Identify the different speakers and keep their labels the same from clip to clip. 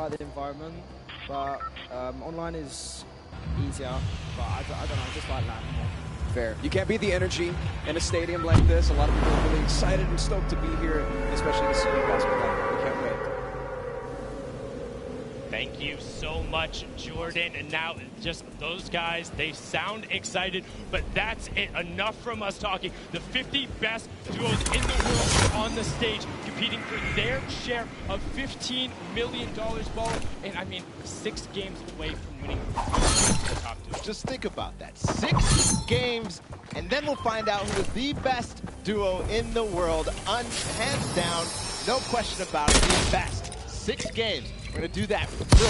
Speaker 1: like the environment, but online is easier. But I don't know, I just like LAN more.
Speaker 2: Fair. You can't beat the energy in a stadium like this. A lot of people are really excited and stoked to be here, especially to see you guys play. We can't wait.
Speaker 3: Thank you so much, Jordan. And now just those guys, they sound excited, but that's it. Enough from us talking. The 50 best duos in the world are on the stage competing for their share of $15 million ball. And I mean, 6 games away from winning the top duo.
Speaker 4: Just think about that. 6 games, and then we'll find out who is the best duo in the world. Hands down, no question about it, the best. 6 games. We're going to do that for real.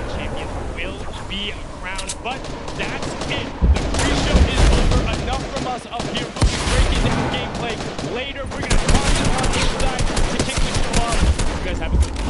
Speaker 3: The champion will be crowned, but that's it. The pre-show is over. Enough from us up here. We'll be breaking down gameplay later. We're going to toss it on inside to kick the show off. You guys have a good one.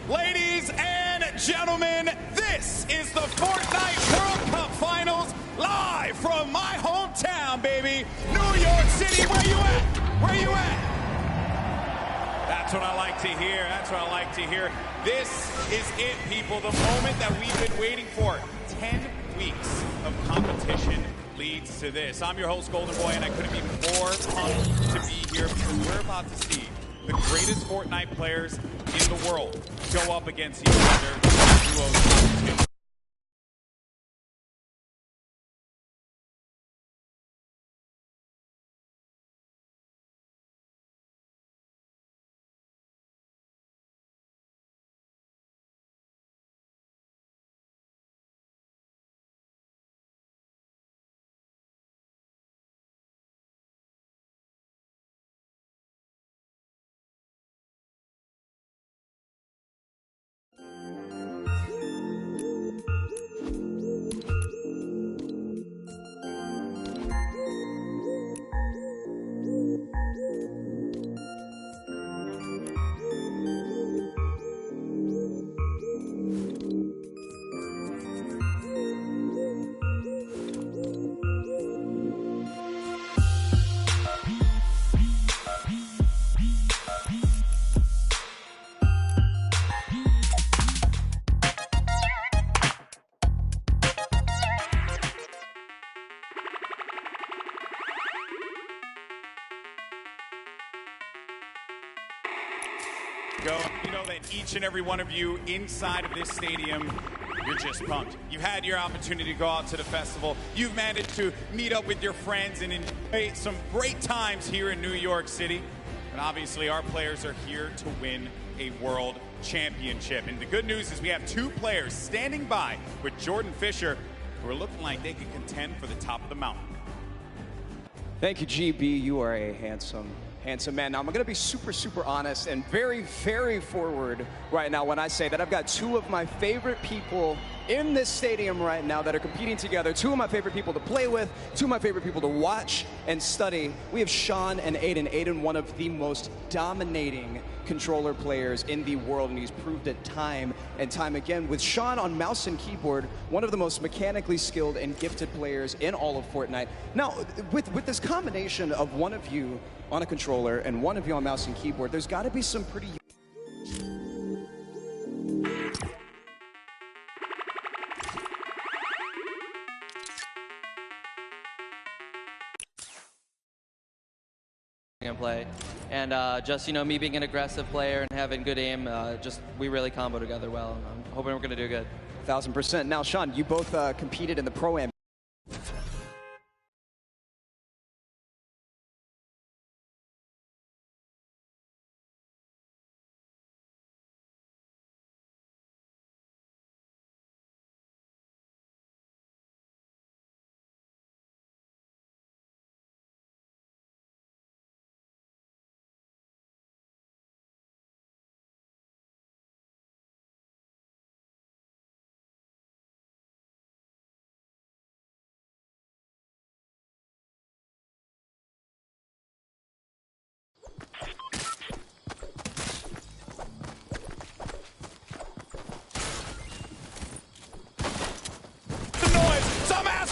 Speaker 5: Ladies and gentlemen, this is the Fortnite World Cup Finals, live from my hometown, baby, New York City. Where you at? Where you at? That's what I like to hear. That's what I like to hear. This is it, people, the moment that we've been waiting for. 10 weeks of competition leads to this. I'm your host, Golden Boy, and I couldn't be more pumped to be here because we're about to see the greatest Fortnite players in the world go up against each other in duos competition. go. You know that each and every one of you inside of this stadium, you're just pumped. You've had your opportunity to go out to the festival. You've managed to meet up with your friends and enjoy some great times here in New York City. But obviously, our players are here to win a world championship. And the good news is we have two players standing by with Jordan Fisher who are looking like they can contend for the top of the mountain.
Speaker 2: Thank you, GB. You are a handsome man. Now, I'm going to be super honest and very forward right now when I say that I've got two of my favorite people in this stadium right now that are competing together. Two of my favorite people to play with, two of my favorite people to watch and study. We have Sean and Aiden. Aiden, one of the most dominating controller players in the world, and he's proved it time and time again. With Sean on mouse and keyboard, one of the most mechanically skilled and gifted players in all of Fortnite. Now, with this combination of one of you on a controller and one of you on mouse and keyboard, there's got to be some pretty
Speaker 6: play, and just me being an aggressive player and having good aim, we really combo together well. And I'm hoping we're going to do good.
Speaker 2: 1000%. Now, Sean, you both competed in the Pro-Am.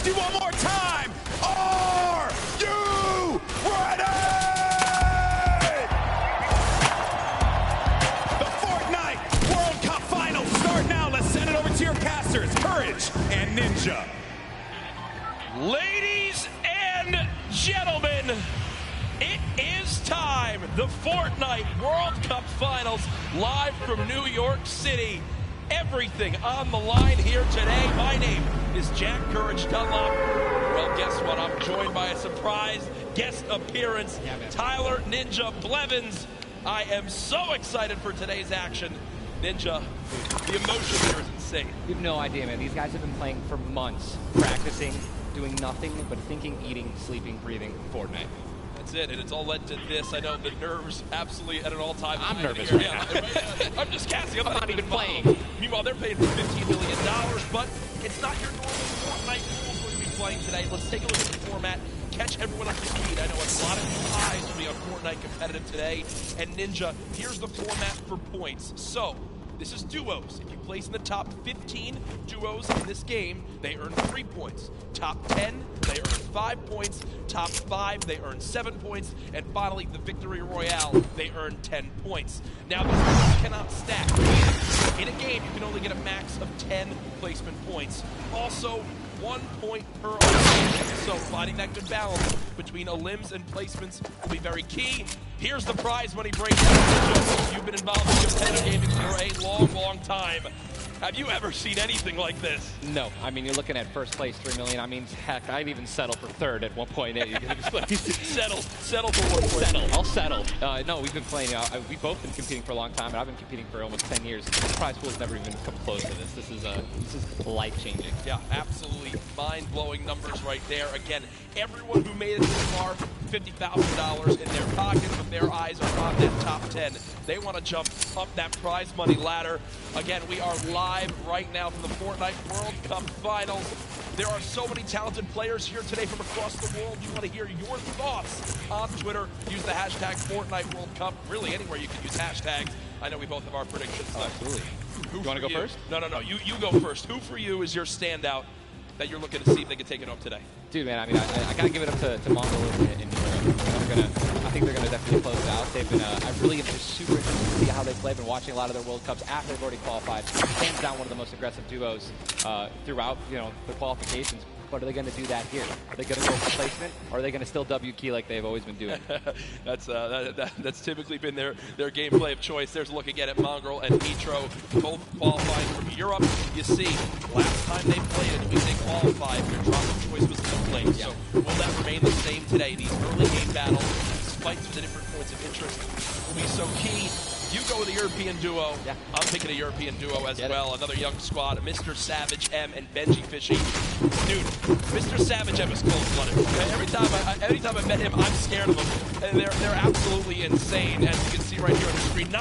Speaker 5: You one more time. Are you ready? The Fortnite World Cup Finals start now. Let's send it over to your casters, Courage and Ninja.
Speaker 3: Ladies and gentlemen, it is time. The Fortnite World Cup Finals live from New York City. Everything on the line here today. My name is Jack Courage Dunlop. Well, guess what? I'm joined by a surprise guest appearance, Tyler Ninja Blevins. I am so excited for today's action. Ninja, the emotion here is insane.
Speaker 7: You have no idea, man. These guys have been playing for months, practicing, doing nothing but thinking, eating, sleeping, breathing Fortnite.
Speaker 3: That's it, and it's all led to this. I know the nerves absolutely at an all-time.
Speaker 7: I'm nervous right now.
Speaker 3: I'm just casting.
Speaker 7: I'm not even playing.
Speaker 3: Meanwhile, they're paying for $15 million, but it's not your normal Fortnite rules we're going to be playing today. Let's take a look at the format, catch everyone up to speed. I know a lot of new eyes will be on Fortnite competitive today. And Ninja, here's the format for points. So, this is duos. If you place in the top 15 duos in this game, they earn 3 points. Top 10, they earn 5 points. Top 5, they earn 7 points. And finally, the Victory Royale, they earn 10 points. Now, these points cannot stack. In a game, you can only get a max of 10 placement points. Also, 1 point per elimination. So finding that good balance between elims and placements will be very key. Here's the prize money breakdown. You've been involved in competitive gaming for a long time. Have you ever seen anything like this?
Speaker 7: No. I mean, you're looking at first place, $3 million. I mean, heck, I'd even settle for third at 1.8.
Speaker 3: settle for 1.8.
Speaker 7: Settle. I'll settle. No, we've been playing. We've both been competing for a long time, and I've been competing for almost 10 years. The prize pool's never even come close to this. This is life-changing.
Speaker 3: Yeah, absolutely mind-blowing numbers right there. Again, everyone who made it this far, $50,000 in their pockets, but their eyes are on that top 10. They want to jump up that prize money ladder. Again, we are live right now from the Fortnite World Cup Finals. There are so many talented players here today from across the world. You want to hear your thoughts on Twitter. Use the hashtag Fortnite World Cup. Really, anywhere you can use hashtags. I know we both have our predictions.
Speaker 7: Absolutely. You want to go first?
Speaker 3: No. You go first. Who for you is your standout that you're looking to see if they can take it home today?
Speaker 7: Dude, man, I mean, I got to give it up to Mongols in Europe. I think they're going to definitely close it out. They've been, I really am just super interested to see how they play. I've been watching a lot of their World Cups after they've already qualified. Hands down, one of the most aggressive duos throughout, the qualifications. but are they going to do that here? Are they going to go for placement, or are they going to still W key like they've always been doing?
Speaker 8: That's typically been their gameplay of choice. There's a look again at Mongrel and Mitro, both qualifying from Europe. You see, last time they played it, they qualified. Their drop of choice was complete. So will that remain the same today? These early game battles, these fights for the different points of interest will be so key. You go with a European duo. Yeah. I'm picking a European duo as well. Another young squad, Mr. Savage M and Benji Fishy. Dude, Mr. Savage M is cold-blooded. Every time I met him, I'm scared of him. And they're absolutely insane, as you can see right here on the screen.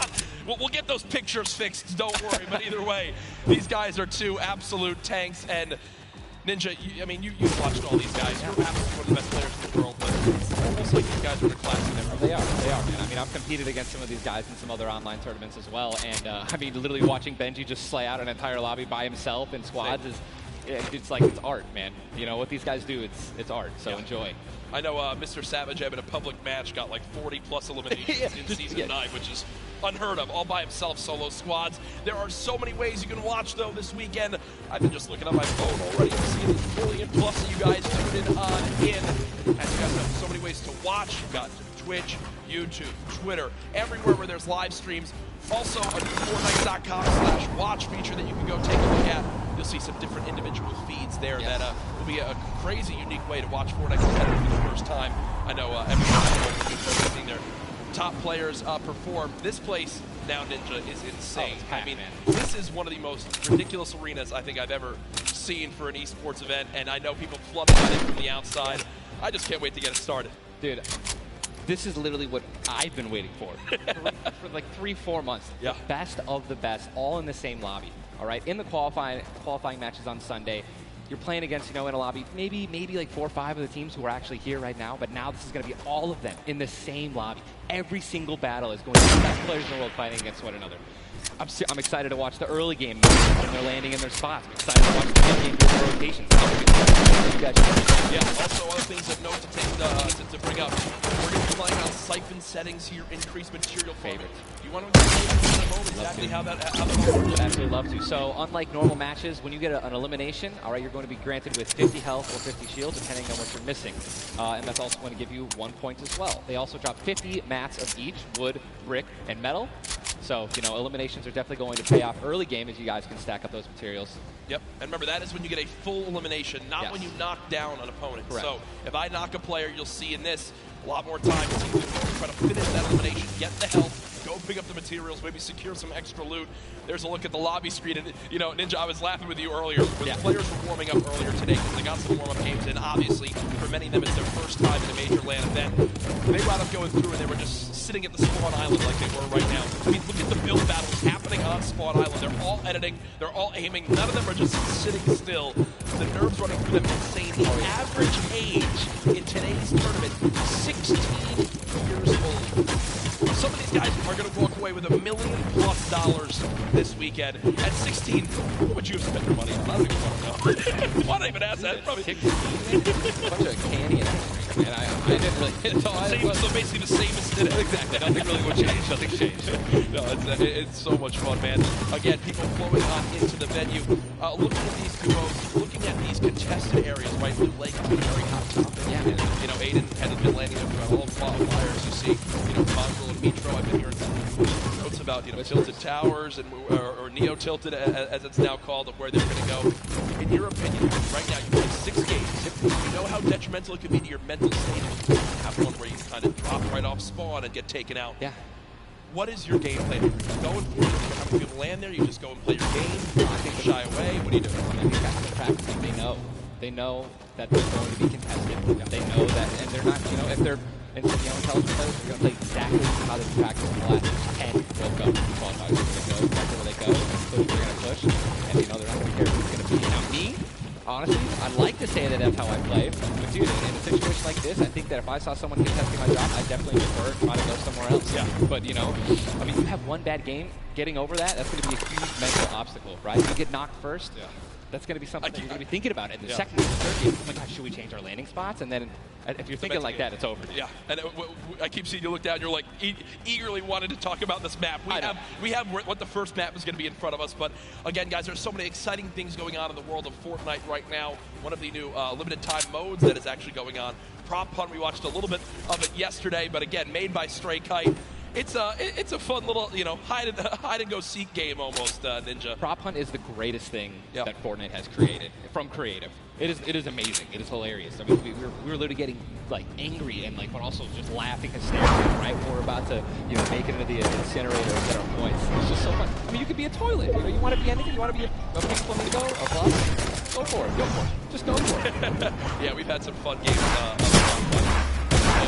Speaker 8: We'll get those pictures fixed, don't worry. But either way, these guys are two absolute tanks. And Ninja, you've watched all these guys. You're perhaps one of the best players in the world, but it's almost like these guys are in a class in their own.
Speaker 7: They are, man. I mean, I've competed against some of these guys in some other online tournaments as well, and literally watching Benji just slay out an entire lobby by himself in squads it's like it's art, man. You know, what these guys do, it's art, so enjoy.
Speaker 8: I know Mr. Savage in a public match got like 40-plus eliminations in Season 9, which is unheard of, all by himself, solo squads. There are so many ways you can watch, though, this weekend. I've been just looking at my phone already. I'm seeing a million-plus of you guys tuned in. And you guys have so many ways to watch. You've got Twitch, YouTube, Twitter, everywhere where there's live streams. Also, a Fortnite.com/watch feature that you can go take a look at. You'll see some different individual feeds there that will be a crazy, unique way to watch Fortnite competitive for the first time. I know everyone is seeing their top players perform. This place now, Ninja, is insane. This is one of the most ridiculous arenas I think I've ever seen for an esports event, and I know people flooding on it from the outside. I just can't wait to get it started.
Speaker 7: Dude, this is literally what I've been waiting for like 3-4 months.
Speaker 8: Yeah.
Speaker 7: The best of the best, all in the same lobby. All right, in the qualifying matches on Sunday, you're playing against, in a lobby, maybe like 4 or 5 of the teams who are actually here right now, but now this is going to be all of them in the same lobby. Every single battle is going to be the best players in the world fighting against one another. I'm excited to watch the early game when they're landing in their spots. I'm excited to watch the mid game with the rotations.
Speaker 8: Yeah, also other things of note to bring up. We're going to be playing on siphon settings here, increased material farming. You want to explain in a moment exactly how that works?
Speaker 7: I'd absolutely love to. So unlike normal matches, when you get an elimination, all right, you're going to be granted with 50 health or 50 shield, depending on what you're missing. And that's also going to give you 1 point as well. They also drop 50 mats of each, wood, brick, and metal. So, eliminations are definitely going to pay off early game as you guys can stack up those materials.
Speaker 8: Yep, and remember, that is when you get a full elimination, not when you knock down an opponent.
Speaker 7: Correct.
Speaker 8: So, if I knock a player, you'll see in this a lot more time. Teams will try to finish that elimination, get the health, go pick up the materials, maybe secure some extra loot. There's a look at the lobby screen, and Ninja, I was laughing with you earlier. The players were warming up earlier today because they got some warm-up games in. Obviously, for many of them, it's their first time in a major LAN event. They wound up going through, and they were just sitting at the spawn island like they were right now. I mean, look at the build battles happening on spawn island. They're all editing, they're all aiming. None of them are just sitting still. The nerves running through them insane. The average age in today's tournament, 16 years old. Some of these guys are going to walk away with $1 million+ this weekend. At 16, what would you have spent your money on? I don't even want to know. Why did I even ask that? Probably
Speaker 7: 16. A bunch of candy and everything, man. I didn't really hit it all.
Speaker 8: So basically the same as today.
Speaker 7: Exactly. Nothing really would change. Nothing changed.
Speaker 8: No, it's so much fun, man. Again, people flowing on into the venue, looking at these duos, looking at these contested areas, right? Blue Lake is a very hot topic. Yeah, man. Aiden has been landing up all flyers. You see, Mongrel and Mitro. I've been hearing some notes about, tilted towers and or neo tilted as it's now called, of where they're going to go. In your opinion, right now you play 6 games. You know how detrimental it could be to your mental state to have one where you kind of drop right off spawn and get taken out.
Speaker 7: Yeah.
Speaker 8: What is your game plan? Are you going for it? How many people land there? You just go and play your game? I think shy away? What do you do?
Speaker 7: These guys are practicing. They know that they're going to be contested. They know that, and they're not, if they're intelligent players, they're going to play exactly how they've practiced in the last 10 World Cups qualifiers. They're going to go exactly where they go, push, they're going to push, and they're not going to care who's going to be. Now, me, honestly, I'd like to say that that's how I play, but dude, in a situation like this, I think that if I saw someone contesting my drop, I'd definitely prefer try to go somewhere else.
Speaker 8: Yeah.
Speaker 7: But, you have one bad game, getting over that's going to be a huge mental obstacle, right? You get knocked first.
Speaker 8: Yeah.
Speaker 7: that's going to be something that you're going to be thinking about. And the second and third game, oh my gosh, should we change our landing spots? And then if you're thinking like that, it's over.
Speaker 8: Yeah, and I keep seeing you look down. You're like eagerly wanting to talk about this map. We have what the first map is going to be in front of us. But again, guys, there's so many exciting things going on in the world of Fortnite right now. One of the new limited time modes that is actually going on. Prop Hunt, we watched a little bit of it yesterday, but again, made by Stray Kite. It's a fun little, hide and go seek game almost, Ninja.
Speaker 7: Prop Hunt is the greatest thing that Fortnite has created from creative. It is amazing. It is hilarious. I mean, we were literally getting like angry and but also just laughing hysterically right when we're about to make it into the incinerator and get our points. It's just so fun. I mean, you could be a toilet. You want to be anything. You want to be a pink flamingo, a bus. Go for it. Go for it. Just go for it.
Speaker 8: Yeah, we've had some fun games.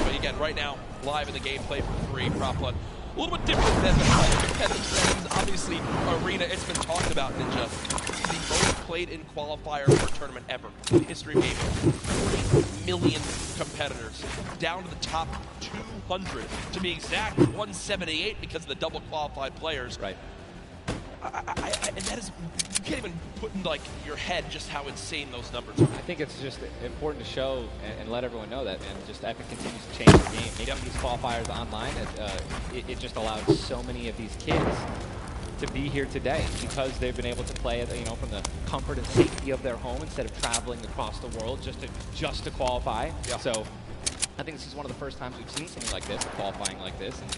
Speaker 8: But again, right now, live in the gameplay for free, Prop Hunt. A little bit different than the competitive settings. Obviously, Arena, it's been talked about, Ninja. This is the most played in qualifier for a tournament ever in the history of gaming. 40 million competitors, down to the top 200. To be exact, 178 because of the double qualified players.
Speaker 7: Right.
Speaker 8: And that is, you can't even put in your head just how insane those numbers are.
Speaker 7: I think it's just important to show and let everyone know that, and just Epic continues to change the game. Making these qualifiers online, it just allows so many of these kids to be here today because they've been able to play it, from the comfort and safety of their home instead of traveling across the world just to qualify.
Speaker 8: Yeah.
Speaker 7: So I think this is one of the first times we've seen something like this, qualifying like this. And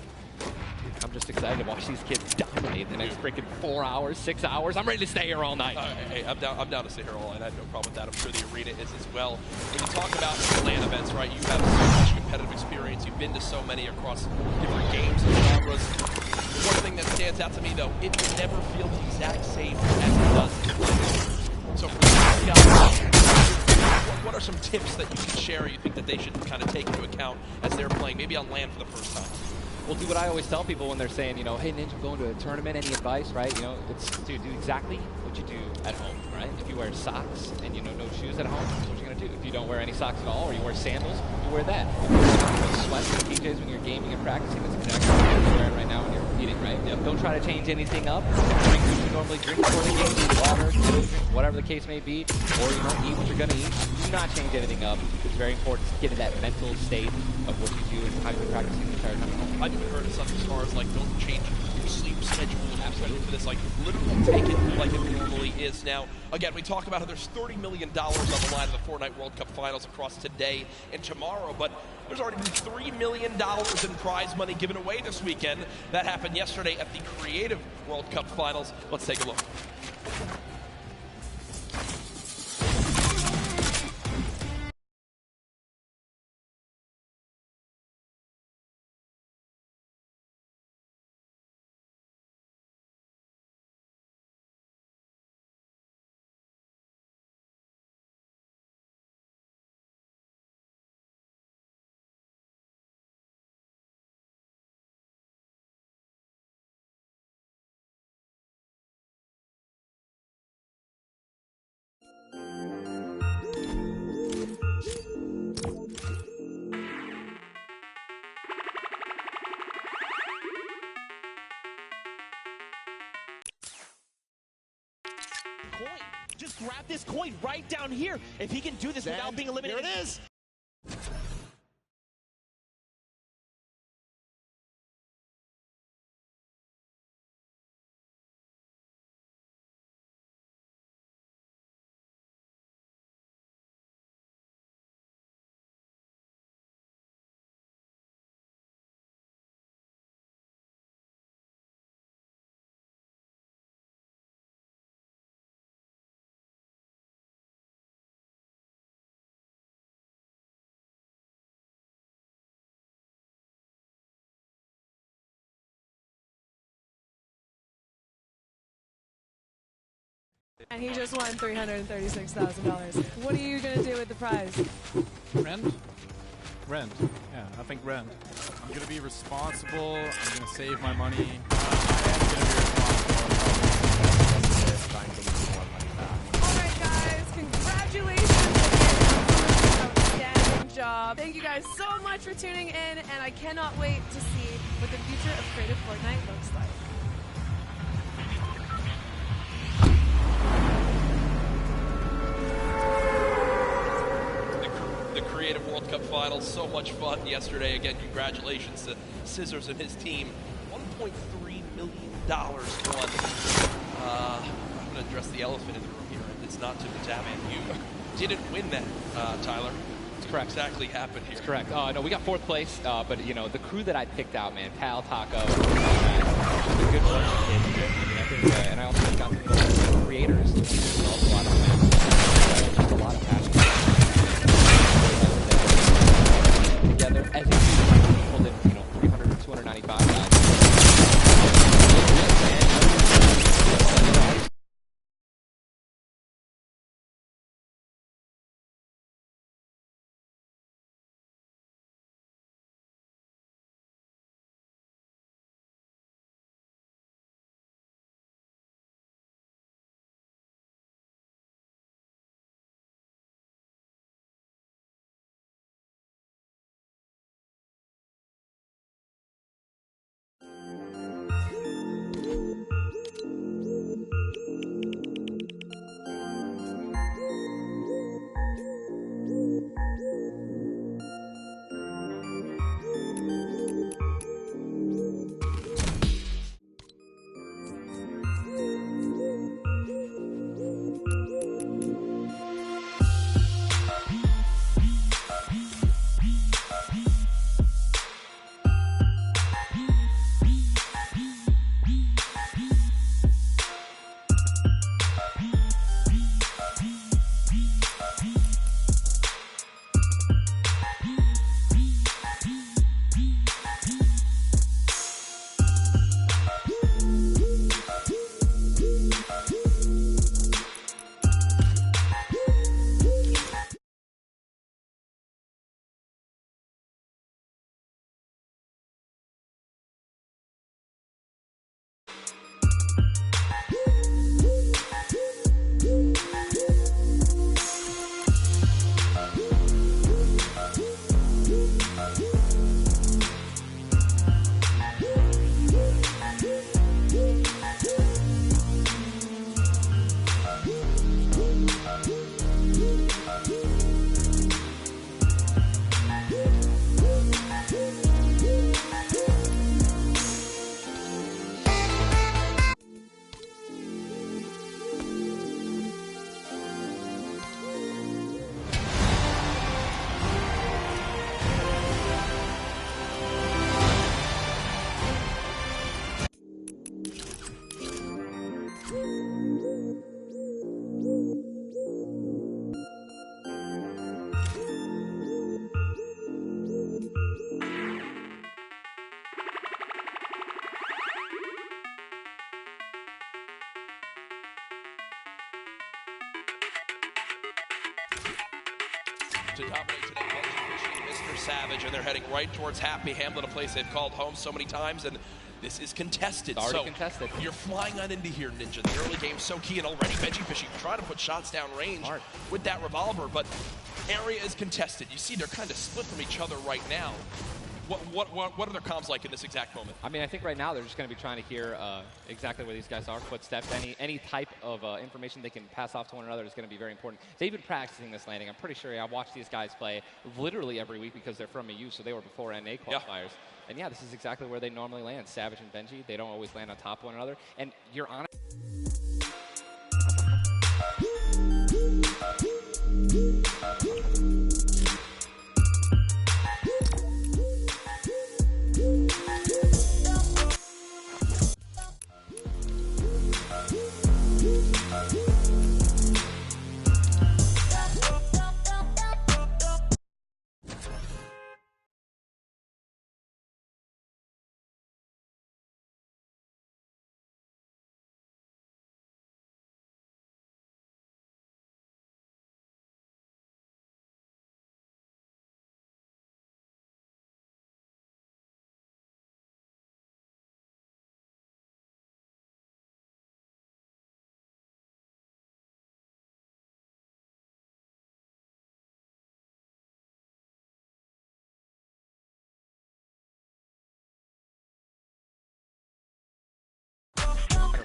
Speaker 7: I'm just excited to watch these kids dominate the next freaking 4 hours, 6 hours. I'm ready to stay here all night.
Speaker 8: Hey, I'm down to stay here all night. I have no problem with that. I'm sure the arena is as well. When you talk about LAN events, right, you have so much competitive experience. You've been to so many across different games and genres. One thing that stands out to me, though, it never feels the exact same as it does in LAN. So for these guys, what are some tips that you can share you think that they should kind of take into account as they're playing, maybe on LAN for the first time?
Speaker 7: Well, do what I always tell people when they're saying, hey, Ninja, I'm going to a tournament, any advice, right? It's to do exactly what you do at home, right? If you wear socks and, no shoes at home, that's what you're going to do. If you don't wear any socks at all or you wear sandals, you wear that. If you wear sweats and PJs when you're gaming and practicing, that's exactly what you're wearing right now when you're competing, right? Don't try to change anything up. Drink what you normally drink before the game, water, whatever the case may be, or, eat what you're going to eat. Do not change anything up. It's very important to get in that mental state of what you do and how you're practicing the entire time at home.
Speaker 8: I've even heard of something as far as don't change your sleep schedule absolutely for this. Literally take it like it normally is. Now, again, we talk about how there's $30 million on the line of the Fortnite World Cup Finals across today and tomorrow, but there's already been $3 million in prize money given away this weekend. That happened yesterday at the Creative World Cup Finals. Let's take a look.
Speaker 9: Coin. Just grab this coin right down here. If he can do this without being eliminated. Here it is.
Speaker 10: And he just won $336,000. What are you going to do with the prize?
Speaker 11: Rent? Rent. Yeah, I think rent. I'm going to be responsible. I'm going to save my money.
Speaker 10: Alright guys, congratulations again. Outstanding job. Thank you guys so much for tuning in, and I cannot wait to see what the future of Creative Fortnite looks like.
Speaker 8: Cup Finals. So much fun yesterday. Again, congratulations to Scissors and his team. $1.3 million won. I'm going to address the elephant in the room here. It's not to the Taban. You didn't win that, Tyler.
Speaker 7: That's correct.
Speaker 8: What exactly happened here?
Speaker 7: That's correct. No, we got 4th place, but you know, the crew that I picked out, man, Cal, Taco, a good bunch of kids. I think, and I also got the creators as well, a lot of them. Just a lot of passion. Together as a team, people in, you know, 300 to 295 guys.
Speaker 8: To dominate today, Mr. Savage, and they're heading right towards Happy Hamlet, a place they've called home so many times, and this is contested.
Speaker 7: It's already contested.
Speaker 8: You're flying on into here, Ninja. The early game's so key, and already Fishy trying to put shots down range with that revolver, but area is contested. You see they're kind of split from each other right now. What are their comms like in this exact moment?
Speaker 7: I mean, I think right now they're just going to be trying to hear exactly where these guys are, footsteps, any type of information they can pass off to one another is going to be very important. They've been practicing this landing. I'm pretty sure I watch these guys play literally every week because they're from EU, so they were before NA qualifiers. Yeah. And yeah, this is exactly where they normally land. Savage and Benji, they don't always land on top of one another. And you're on it.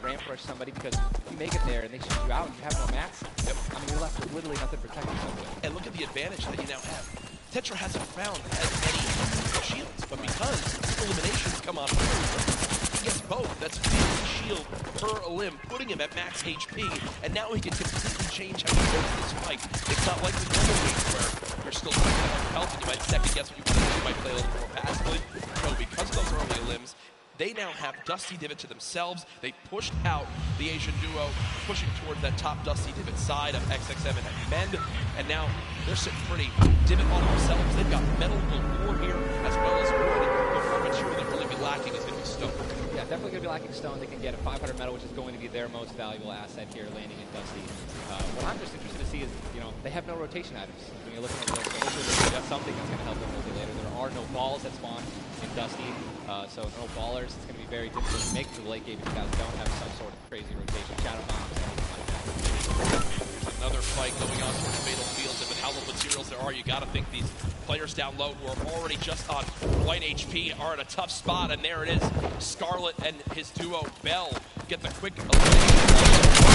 Speaker 7: Ramp rush somebody because you make it there and they shoot you out and you have no mats. Yep. I mean, you're left with literally nothing to protect yourself with.
Speaker 8: And look at the advantage that you now have. Tetra hasn't found as many shields, but because eliminations come on first, he gets both. That's 50 shield per elim, putting him at max HP, and now he can completely change how he goes this fight. It's not like the normal games where you're still trying to have health and you might second guess what you want to do, you might play a little more passively. No, because of those early elims, they now have Dusty Divot to themselves. They pushed out the Asian duo, pushing towards that top Dusty Divot side of XXM and Mend, and now they're sitting pretty. Divot on themselves. They've got metal galore here, as well as wood. The one material that really be lacking is going to be stone.
Speaker 7: Yeah, definitely going to be lacking stone. They can get a 500 metal, which is going to be their most valuable asset here, landing in Dusty. What I'm just interested to see is, you know, they have no rotation items. When you're looking at this, so hopefully they have something that's going to help them multi later. There are no balls that spawn in Dusty, so no ballers. It's going to be very difficult to make it to the late game if you guys don't have some sort of crazy rotation. Shadow bombs, anything like that.
Speaker 8: There's another fight going on for the Fatal Fields, and with how little materials there are, you got to think these players down low who are already just on white HP are in a tough spot, and there it is. Scarlet and his duo, Bell, get the quick elimination.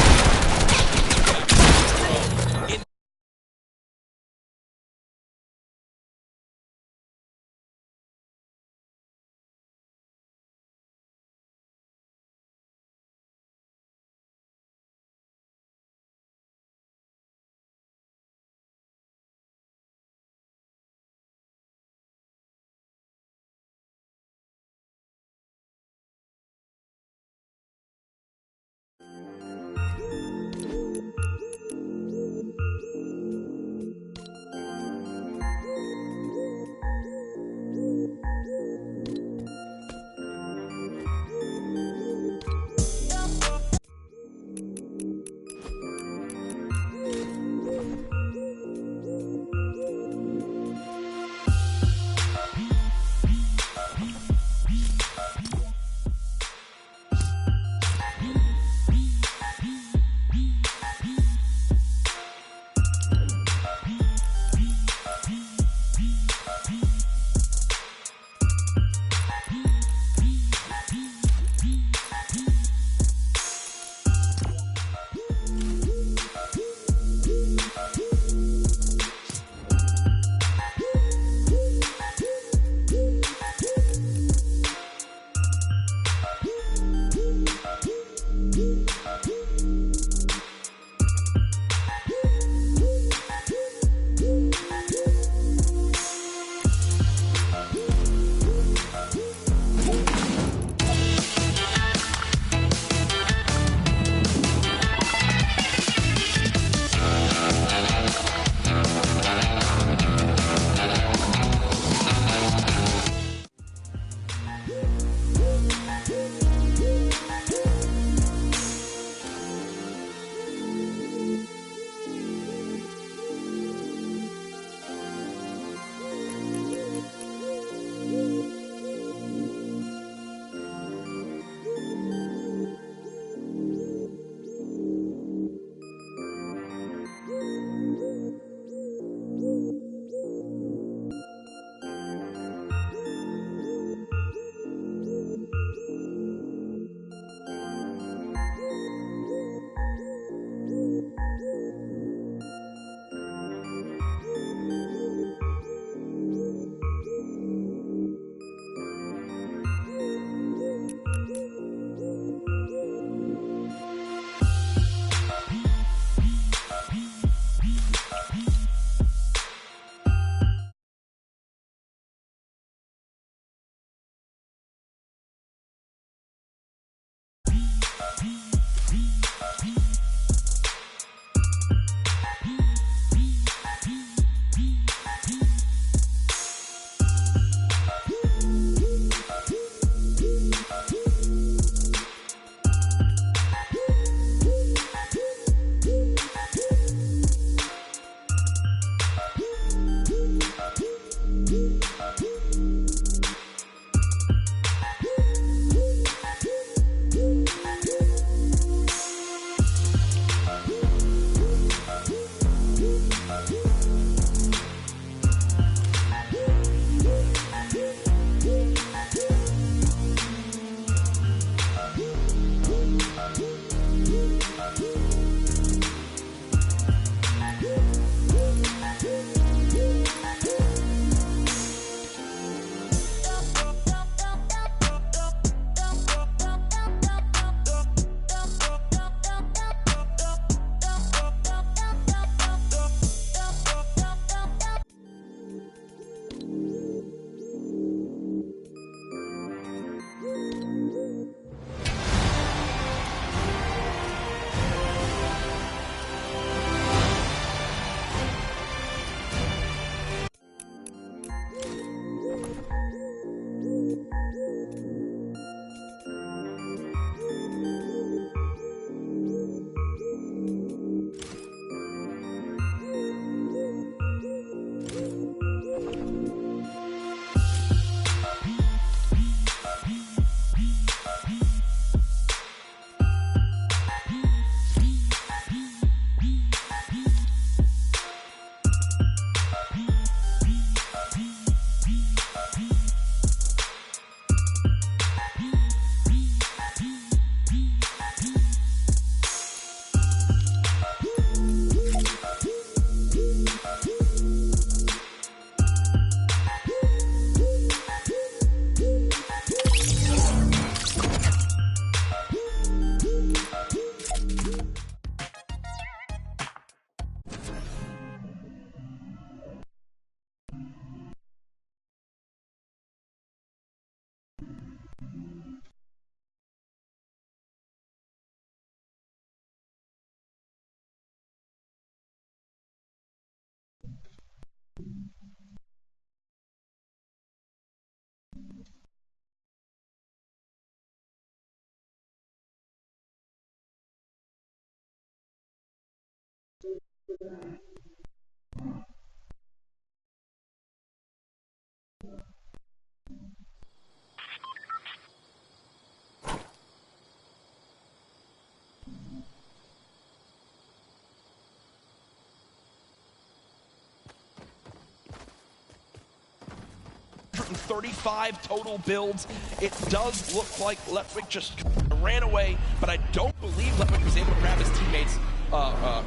Speaker 8: 35 total builds. It does look like Letwick just ran away, but I don't believe Letwick was able to grab his teammates'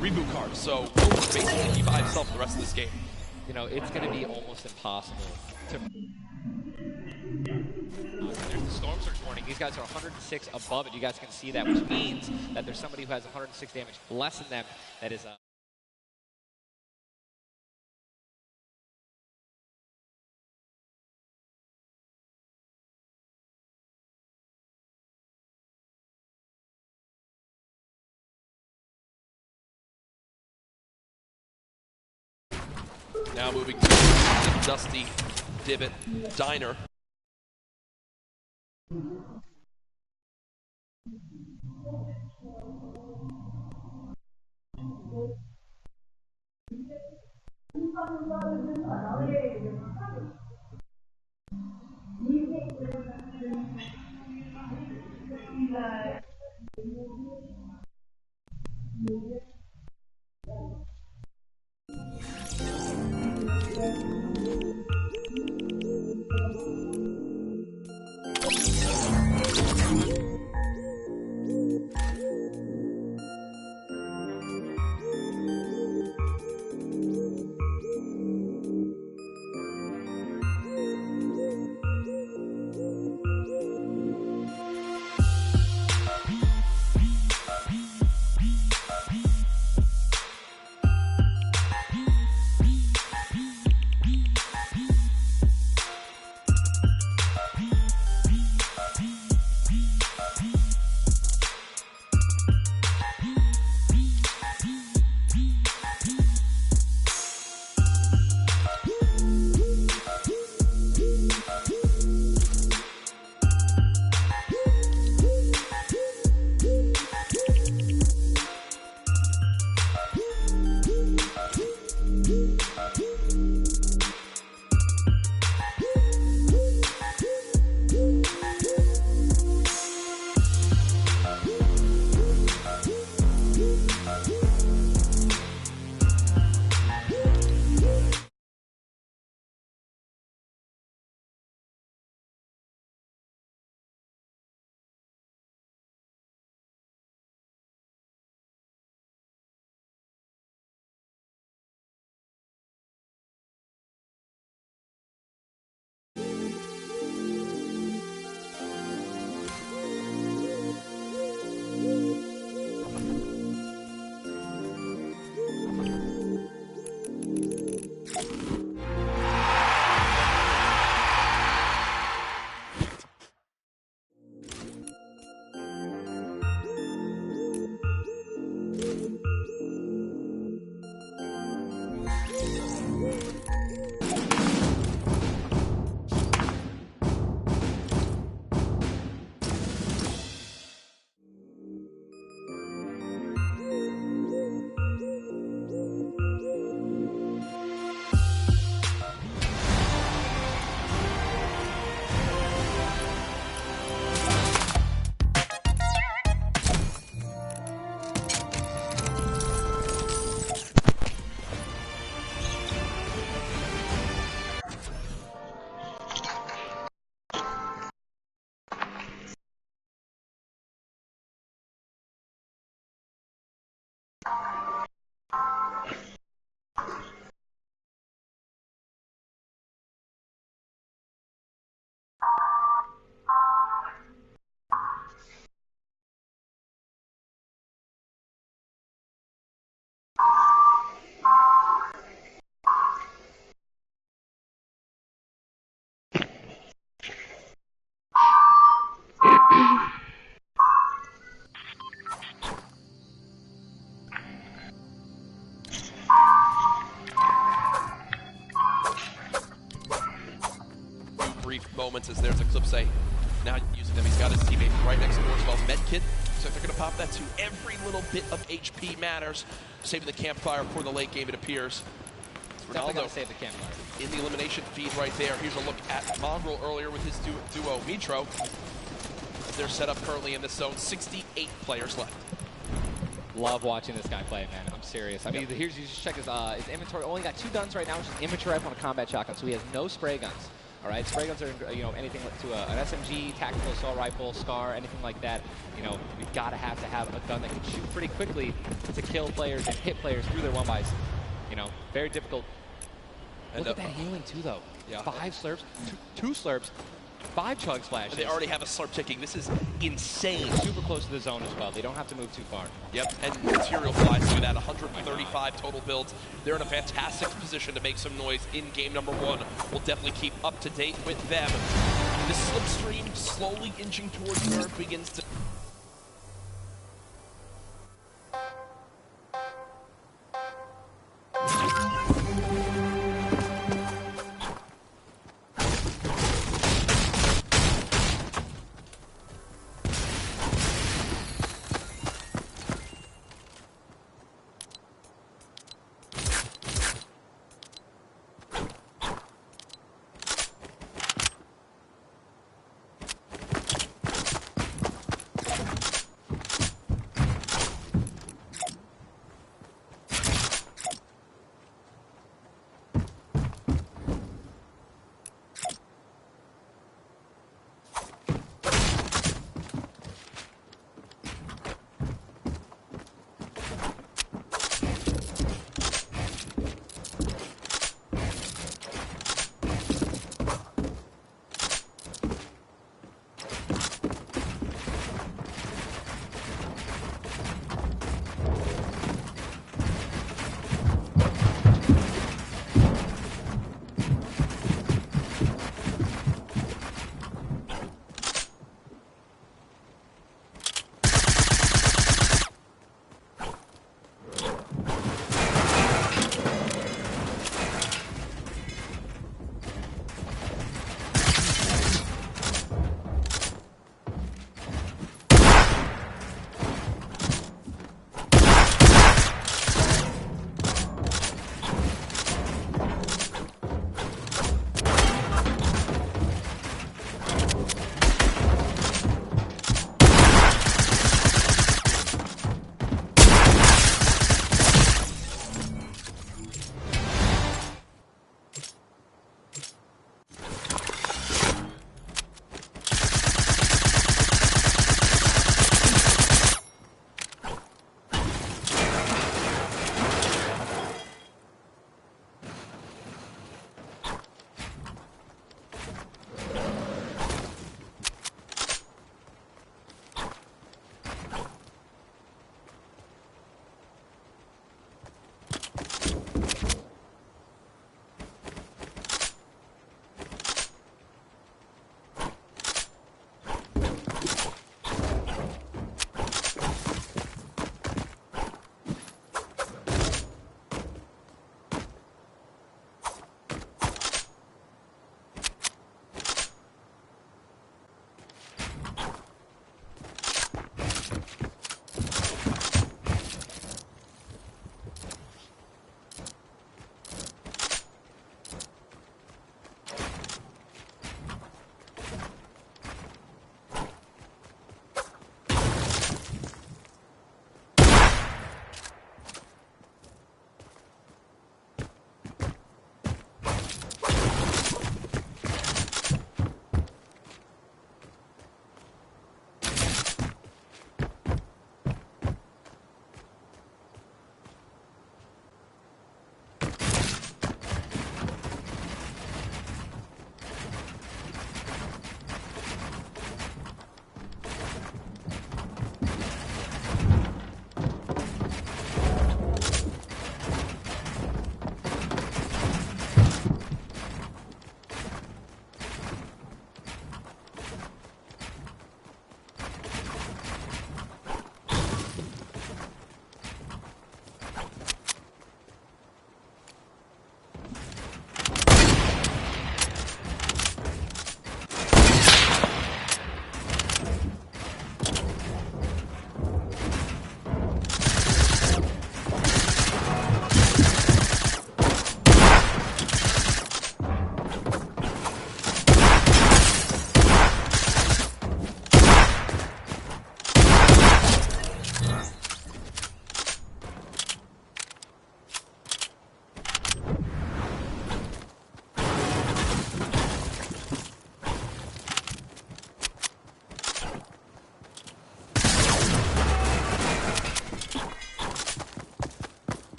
Speaker 8: reboot card. So he'll basically be by himself the rest of this game.
Speaker 7: You know, it's going to be almost impossible to... There's the Storm Surge warning. These guys are 106 above it. You guys can see that, which means that there's somebody who has 106 damage less than them that is...
Speaker 8: Now moving to the Dusty Divot Diner. Brief moments as there's Eclipse now using them. He's got his teammate right next to him as well. Medkit Looks like they're going to pop that too. Every little bit of HP matters. Saving the campfire for the late game, it appears.
Speaker 7: Definitely got to save the campfire.
Speaker 8: In the elimination feed right there. Here's a look at Mongrel earlier with his duo, Mitro. They're set up currently in this zone. 68 players left.
Speaker 7: Love watching this guy play, man. I'm serious. I mean, here's, you just check his inventory. Only got 2 guns right now, which is immature rifle and a combat shotgun, so he has no spray guns. All right, spray guns are, you know, anything to an SMG, tactical assault rifle, SCAR, anything like that. You know, you've got to have a gun that can shoot pretty quickly to kill players and hit players through their 1-bys. You know, very difficult.
Speaker 8: And
Speaker 7: look at that healing too, though.
Speaker 8: Yeah.
Speaker 7: 5 slurps, 2 slurps, 5 chug splashes.
Speaker 8: And they already have a slurp ticking. This is insane.
Speaker 7: Super close to the zone as well. They don't have to move too far.
Speaker 8: Yep, and material flies through that. 135 total builds. They're in a fantastic position to make some noise in game number 1. We'll definitely keep up to date with them. The slipstream slowly inching towards where it begins to...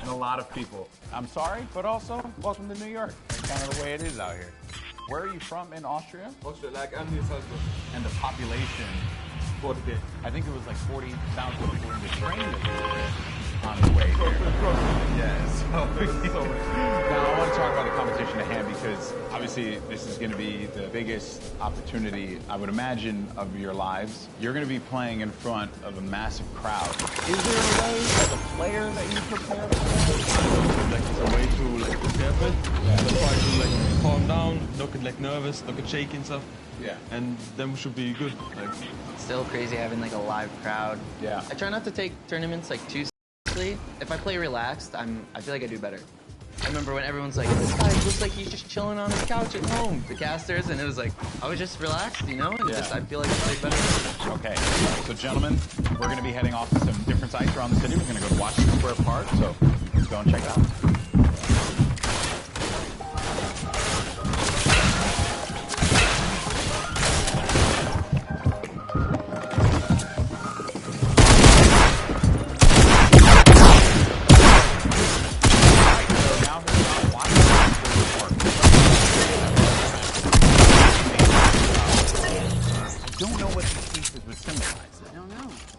Speaker 12: and a lot of people. I'm sorry, but also welcome to New York. That's kind of the way it is out here. Where are you from in Austria?
Speaker 13: Austria, like I'm near Salzburg.
Speaker 12: And the population,
Speaker 13: 40.
Speaker 12: I think it was like 40,000 people in the train that you were on the way here. Yeah, so now I want to talk about the competition at hand because obviously this is going to be the biggest opportunity, I would imagine, of your lives. You're going to be playing in front of a massive crowd. Is there a way, as a player, that you prepare for
Speaker 13: Like it's a way to like prepare for it. Yeah. So try to like calm down, not get like nervous, not get shaky and stuff.
Speaker 12: Yeah.
Speaker 13: And then we should be good. Like.
Speaker 6: Still crazy having like a live crowd.
Speaker 12: Yeah.
Speaker 6: I try not to take tournaments like too seriously. If I play relaxed, I feel like I do better. I remember when everyone's like, this guy looks like he's just chilling on his couch at home, the casters, and it was like, I was just relaxed, you know, and just, I feel like I played better.
Speaker 12: Okay, so gentlemen, we're going to be heading off to some different sites around the city. We're going to go to Washington Square Park, so let's go and check it out.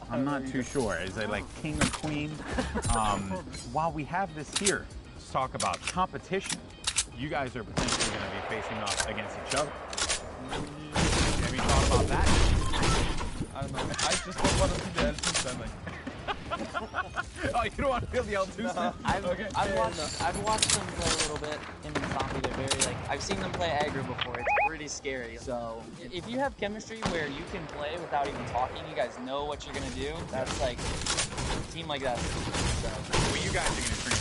Speaker 12: I'm not too sure. Is it like king or queen? While we have this here, let's talk about competition. You guys are potentially going to be facing off against each other. Have you thought about that?
Speaker 13: I don't know. I just don't want to see the L2 stand like.
Speaker 12: Oh, you don't want to feel the L2
Speaker 13: No.
Speaker 12: stand?
Speaker 13: Okay.
Speaker 14: I've watched them play a little bit in Zombie. They're very like, I've seen them play aggro before. It's pretty scary. So if you have chemistry where you can play without even talking, you guys know what you're gonna do. That's like a team like that. So.
Speaker 12: Well, you guys are gonna turn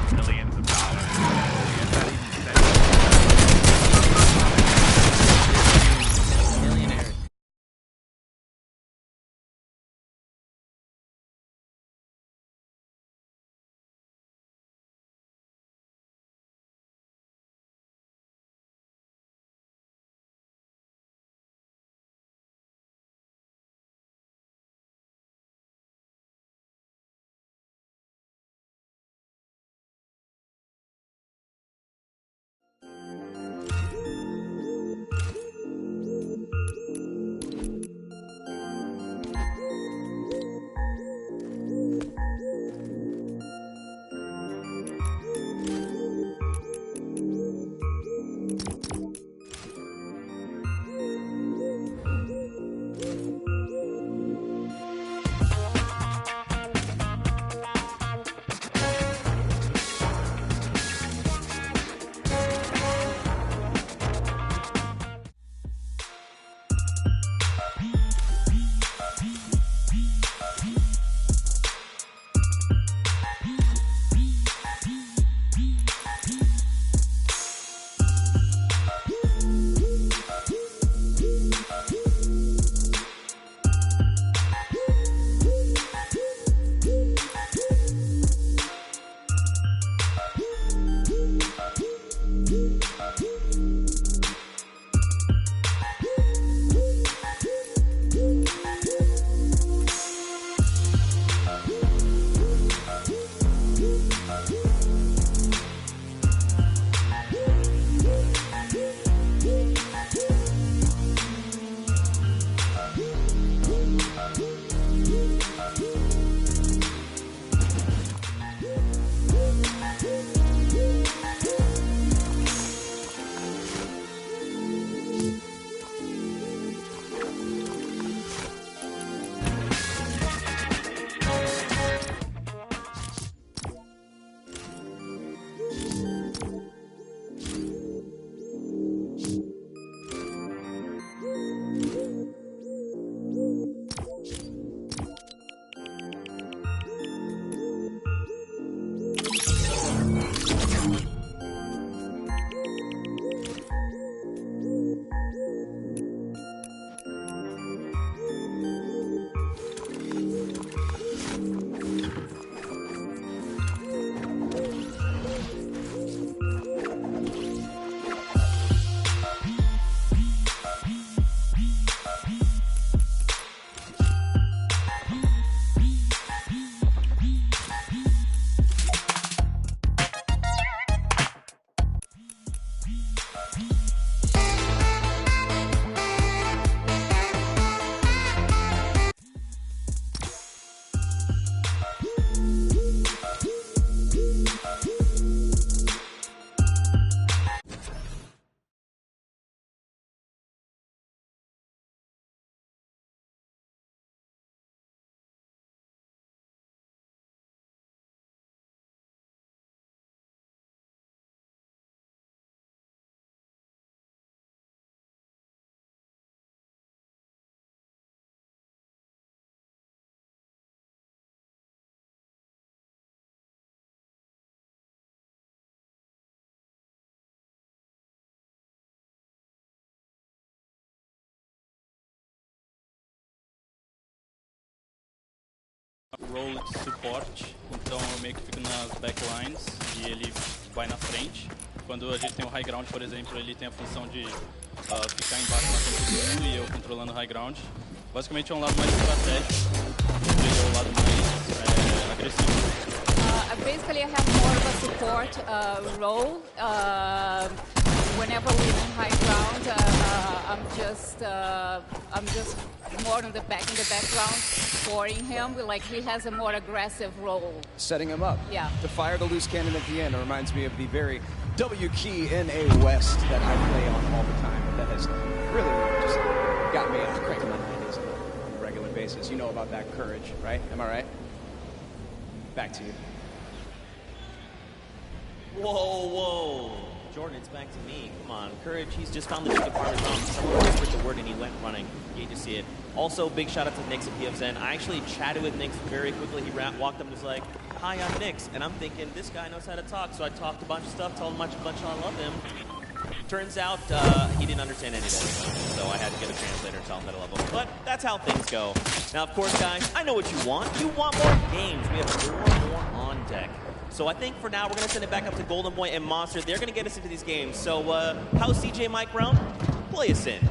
Speaker 12: into millions of dollars.
Speaker 15: role de suporte, então eu meio que fico nas backlines e ele vai na frente. Quando a gente tem o high ground, por exemplo, ele tem a função de ficar embaixo matando todo mundo e eu controlando o high ground. Basicamente é um lado mais estratégico, ele é o lado mais agressivo.
Speaker 16: Basically, I have more of a support role. Whenever we're in high ground, I'm just more in the background, supporting him. Like he has a more aggressive role.
Speaker 2: Setting him up.
Speaker 16: Yeah.
Speaker 2: To fire the loose cannon at the end. It reminds me of the very W key in a West that I play on all the time. That has really just got me cranking my 90s on a regular basis. You know about that courage, right? Am I right? Back to you.
Speaker 9: Whoa, whoa. Jordan, it's back to me. Come on. Courage, he's just found the chicken parmesan. Someone whispered the word and he went running. You hate to see it. Also, big shout out to Nix at PFZen. I actually chatted with Nix very quickly. He walked up and was like, "Hi, I'm Nix." And I'm thinking, this guy knows how to talk. So I talked a bunch of stuff, told him a bunch I love him. Turns out he didn't understand any of that. So I had to get a translator and tell him that I love him. But that's how things go. Now, of course, guys, I know what you want. You want more games. We have 4 more on deck. So I think for now, we're going to send it back up to Golden Boy and Monster. They're going to get us into these games. So how's CJ Mike round? Play us in.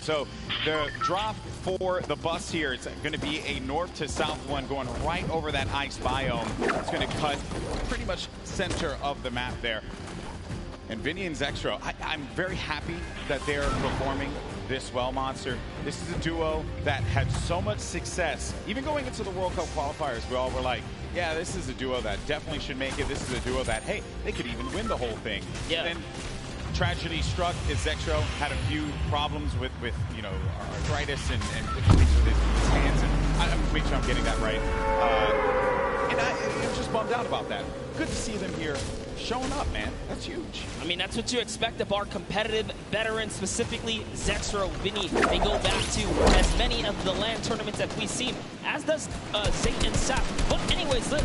Speaker 12: So the drop for the bus here, it's going to be a north to south one going right over that ice biome. It's going to cut pretty much center of the map there. And Vinny and Zextro, I'm very happy that they're performing this well, Monster. This is a duo that had so much success. Even going into the World Cup qualifiers, we all were like, yeah, this is a duo that definitely should make it. This is a duo that, hey, they could even win the whole thing.
Speaker 9: Yeah.
Speaker 12: Then tragedy struck as Zextro had a few problems with you know, arthritis and different things with his hands. And I'm make sure I'm getting that right. And I'm just bummed out about that. Good to see them here showing up, man. That's huge.
Speaker 9: I mean, that's what you expect of our competitive veterans, specifically Zextro, Vinny. They go back to as many of the LAN tournaments that we've seen, as does Zayt and Sap. But anyways, look,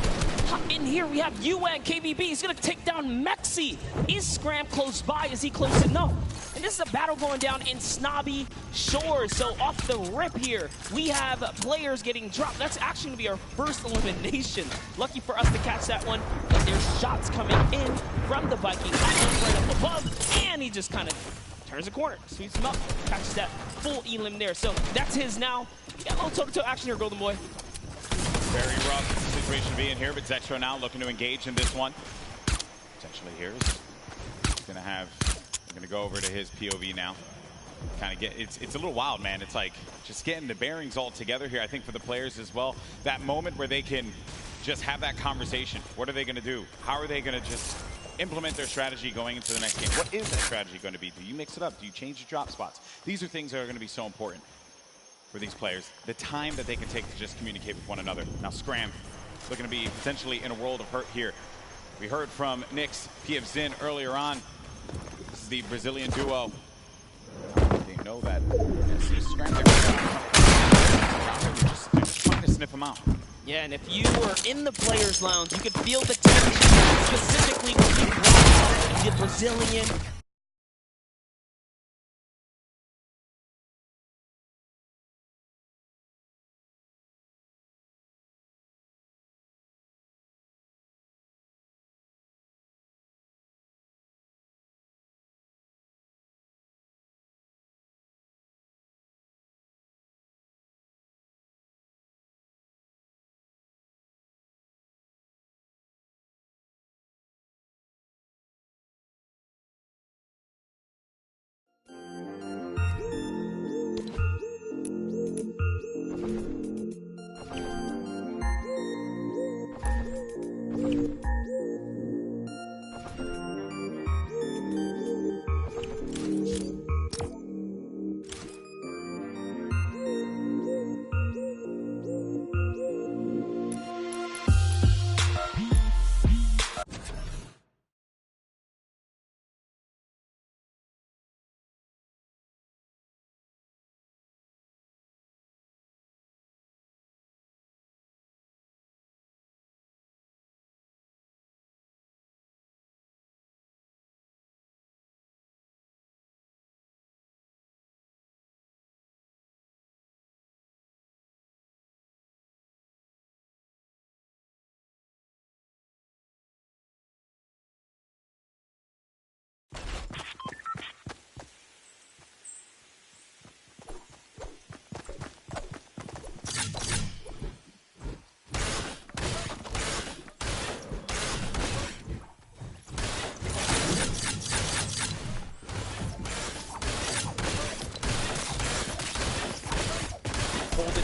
Speaker 9: in here we have UN KBB. He's going to take down Mexi. Is Scram close by? Is he close enough? And this is a battle going down in Snobby Shores. So off the rip here, we have players getting dropped. That's actually going to be our first elimination. Lucky for us to catch that one. But there's shots coming in from the Viking. Right up above. And he just kind of turns a corner, sweeps him up, catches that full elim there. So that's his now. Got a little toe-to-toe action here, Golden Boy.
Speaker 12: Very rough situation to be in here, but Zextro now looking to engage in this one. Potentially here is gonna go over to his POV now. Kind of get, it's a little wild, man. It's like just getting the bearings all together here. I think for the players as well, that moment where they can just have that conversation. What are they gonna do? How are they gonna just implement their strategy going into the next game? What is that strategy going to be? Do you mix it up? Do you change your drop spots? These are things that are going to be so important for these players. The time that they can take to just communicate with one another. Now Scram looking to be potentially in a world of hurt here. We heard from Nyx, PF Zin earlier on. This is the Brazilian duo. They know that. Scram, they're just trying to sniff them out.
Speaker 9: Yeah, and if you were in the players' lounge, you could feel the tension, specifically when he brought the Brazilian.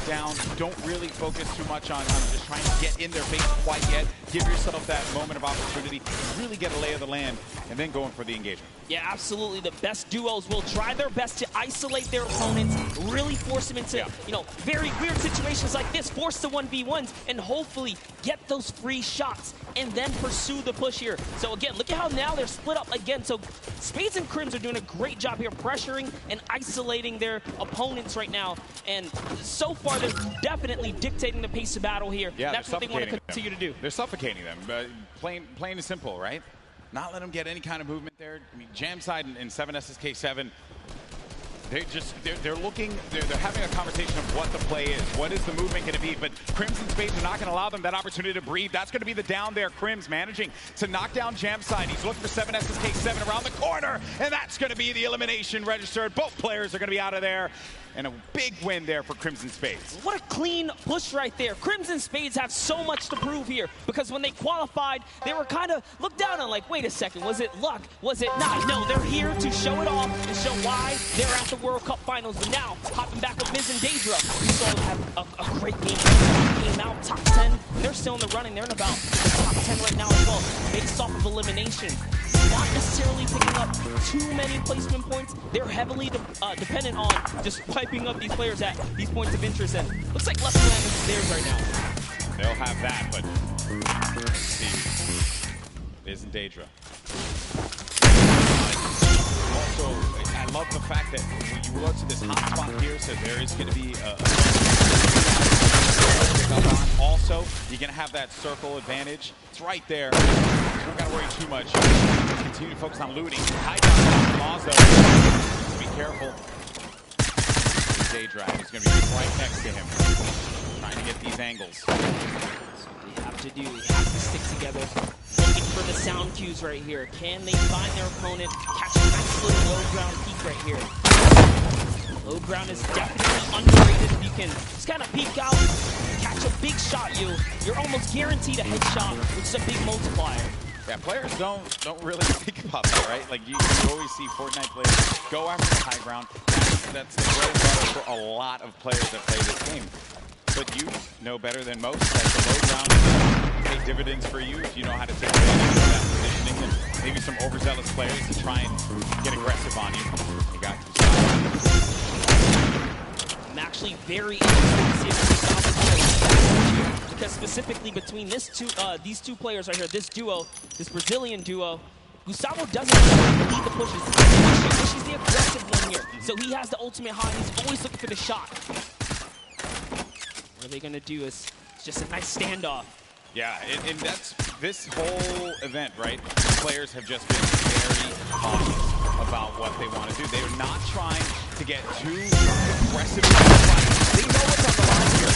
Speaker 12: Down. Don't really focus too much on just trying to get in their face quite yet. Give yourself that moment of opportunity, really get a lay of the land, and then going for the engagement.
Speaker 9: Yeah, absolutely. The best duos will try their best to isolate their opponents, really force them into, very weird situations like this, force the 1v1s, and hopefully get those free shots, and then pursue the push here. So again, look at how now they're split up again. So Spades and Crims are doing a great job here, pressuring and isolating their opponents right now. And so far, they're definitely dictating the pace of battle here.
Speaker 12: Yeah,
Speaker 9: that's what they want to continue to do.
Speaker 12: They're suffocating them, plain and simple, right? Not let them get any kind of movement there. I mean, Jamside and 7SSK7, they're having a conversation of what the play is. What is the movement going to be? But Crims and Spades are not going to allow them that opportunity to breathe. That's going to be the down there. Crims managing to knock down Jamside. He's looking for 7SSK7 around the corner, and that's going to be the elimination registered. Both players are going to be out of there. And a big win there for Crimson Spades.
Speaker 9: What a clean push right there. Crimson Spades have so much to prove here because when they qualified, they were kind of looked down on like, wait a second, was it luck? Was it not? No, they're here to show it off and show why they're at the World Cup Finals. But now, hopping back with Miz and Daedra, we saw them have a great game. Came out top 10, and they're still in the running. They're in about the top 10 right now as well, based off of elimination. Not necessarily picking up too many placement points. They're heavily dependent on just wiping up these players at these points of interest. And looks like Left Land is theirs right now.
Speaker 12: They'll have that, but let's see. It isn't Daedra. Also, I love the fact that when you look to this hotspot here, so there is going to be also, you're going to have that circle advantage. It's right there. You don't got to worry too much. Continue to focus on looting. High down Laws, though. Be careful. Daedra is going to be right next to him, trying to get these angles.
Speaker 9: That's what they have to do. They have to stick together. Looking for the sound cues right here. Can they find their opponent? Catch a nice little low ground peek right here. Low ground is definitely underrated. If you can just kind of peek out, catch a big shot, you're almost guaranteed a headshot, which is a big multiplier.
Speaker 12: Yeah, players don't really think about that, right? Like you always see Fortnite players go after the high ground. That's the bread and butter for a lot of players that play this game. But you know better than most that the low ground pay dividends for you if you know how to take advantage of that positioning and maybe some overzealous players to try and get aggressive on you. You got
Speaker 9: I'm actually very interested to see if Gustavo plays, because specifically between these two players right here, this duo, this Brazilian duo, Gustavo doesn't lead the pushes. He's the aggressive one here, so he has the ultimate high. He's always looking for the shot. What are they going to do is just a nice standoff.
Speaker 12: Yeah, and that's this whole event, right? Players have just been very cautious about what they want to do. They're not trying to get too aggressive. They know what's on the line here.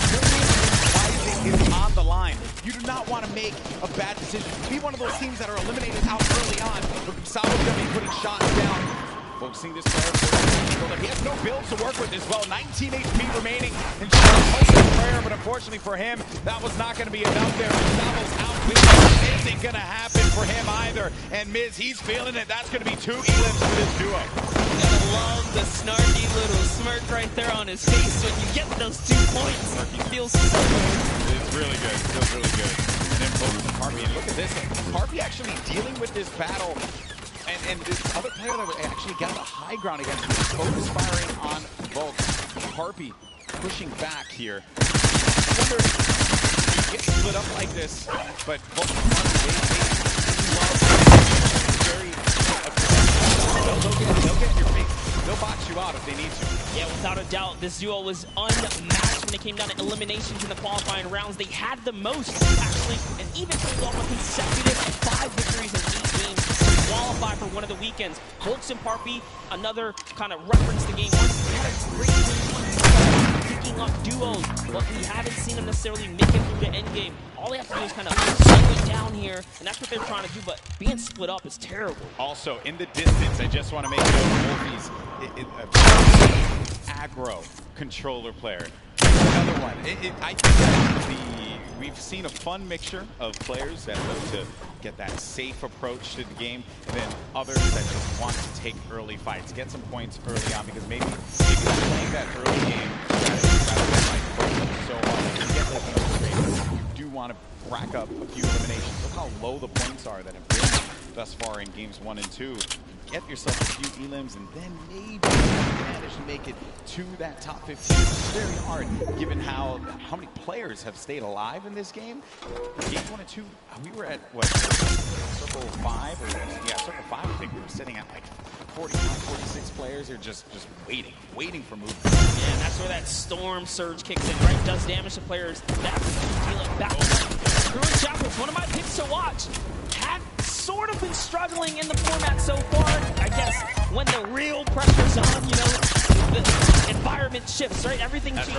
Speaker 12: Rising is on the line. You do not want to make a bad decision. Be one of those teams that are eliminated out early on. But Gustavo's going to be putting shots down. Focusing this player. He has no builds to work with as well. 19 HP remaining. And just a prayer, but unfortunately for him, that was not going to be enough there. Gustavo's out. Isn't going to happen for him either. And Miz, he's feeling it. That's going to be 2 elims for this duo.
Speaker 9: You gotta love the snarky little smirk right there on his face when you get those 2 points. He feels so good.
Speaker 12: It's really good. It feels really good. And then focus on Harpy. And look at this. Harpy actually dealing with this battle. And this other player that actually got the high ground against him, focus firing on Volk. Harpy pushing back here. I wonder if you get split up like this, but Volk they'll get in your face. They'll box you out if they need to.
Speaker 9: Yeah, without a doubt, this duo was unmatched when it came down to eliminations in the qualifying rounds. They had the most, actually, and even pulled off a consecutive 5 victories in 8 games to qualify for one of the weekends. Volks and Harpy, another kind of reference the game once. They had a great game, picking up duos, but we haven't seen them necessarily make it through the end game. All they have to do is kind of slow it down here, and that's what they're trying to do, but being split up is terrible.
Speaker 12: Also, in the distance, I just want to make note of Wolfie's aggro controller player. Another one. I think that we've seen a fun mixture of players that look to get that safe approach to the game, and then others that just want to take early fights, get some points early on, because maybe playing that early game rather than like focusing so hard that you get those numbers, you do want to rack up a few eliminations. Look how low the points are that have been thus far in games 1 and 2. Get yourself a few elims, and then maybe manage to make it to that top 15. It's very hard, given how many players have stayed alive in this game. Games 1 and 2, we were at, what, circle 5? Circle 5, I think we were sitting at like 45, 46 players. They're just waiting for movement.
Speaker 9: Yeah, and that's where that storm surge kicks in, right? Does damage to players. That's dealing back. Crew and Chapels, one of my picks to watch. Have sort of been struggling in the format so far. I guess when the real pressure's on, you know, the environment shifts, right? Everything changes.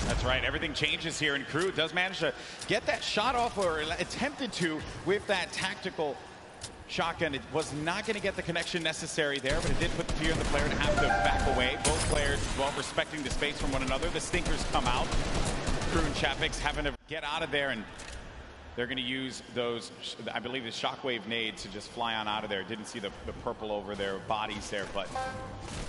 Speaker 12: That's right. Everything changes here, and Crew does manage to get that shot off, or attempted to, with that tactical shotgun. It was not going to get the connection necessary there, but it did put the fear in the player to have to back away. Both players, well, respecting the space from one another. The stinkers come out. Crew and Chapix having to get out of there, and they're going to use those, I believe, the shockwave nades to just fly on out of there. Didn't see the purple over their bodies there, but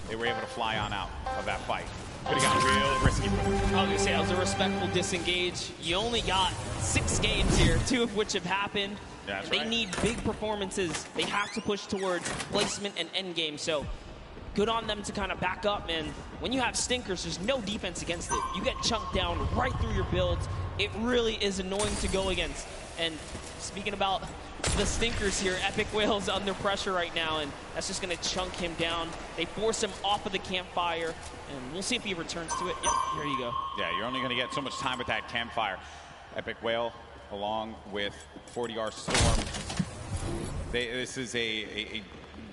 Speaker 12: they were able to fly on out of that fight. Could have got real risky.
Speaker 9: I was going to say, that was a respectful disengage. You only got 6 games here, 2 of which have happened.
Speaker 12: Yeah, that's
Speaker 9: they
Speaker 12: right.
Speaker 9: need big performances. They have to push towards placement and end game. So good on them to kind of back up. And when you have stinkers, there's no defense against it. You get chunked down right through your builds. It really is annoying to go against. And speaking about the stinkers here, Epic Whale's under pressure right now, and that's just going to chunk him down. They force him off of the campfire, and we'll see if he returns to it. Yep, here you go.
Speaker 12: Yeah, you're only going to get so much time with that campfire. Epic Whale, along with 40R Storm. This is a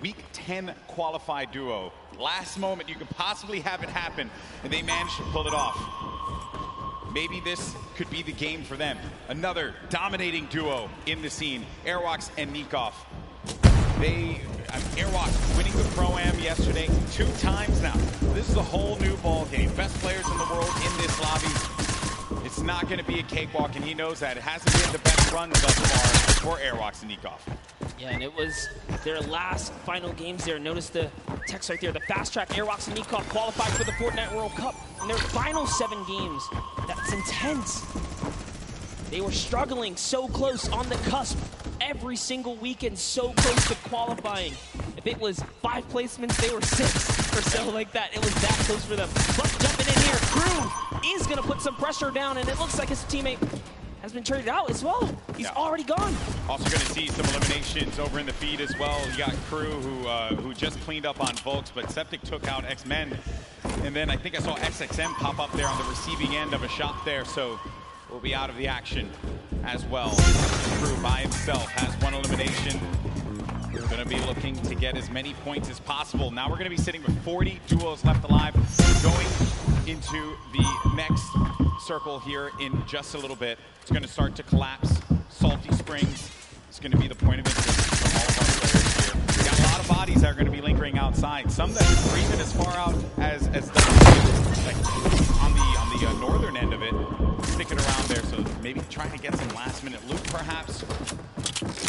Speaker 12: Week 10 qualified duo. Last moment you could possibly have it happen, and they managed to pull it off. Maybe this could be the game for them. Another dominating duo in the scene, Airwalks and Nikov. Airwalks winning the Pro-Am yesterday 2 times now. This is a whole new ball game. Best players in the world in this lobby. it's not going to be a cakewalk, and he knows that. It hasn't been the best run thus far for Airwalks and Nikov.
Speaker 9: Yeah, and it was their last final games there. Notice the text right there. The fast track Airwalks and Nikov qualified for the Fortnite World Cup in their final 7 games. That's intense. They were struggling so close on the cusp every single weekend, so close to qualifying. If it was 5 placements, they were 6 or so like that. It was that close for them. But jumping in here, Crew is going to put some pressure down, and it looks like his teammate has been traded out as well. He's already gone.
Speaker 12: Also going to see some eliminations over in the feed as well. You got Crew who just cleaned up on Volks, but Septic took out X-Men. And then I think I saw XXM pop up there on the receiving end of a shot there, so will be out of the action as well. Crew by himself has 1 elimination. We're going to be looking to get as many points as possible. Now we're going to be sitting with 40 duos left alive, going into the next circle here in just a little bit. It's going to start to collapse. Salty Springs is going to be the point of interest for all of our players here. We got a lot of bodies that are going to be lingering outside. Some that are even as far out as like on the northern end of it, sticking around there. So maybe trying to get some last-minute loot, perhaps.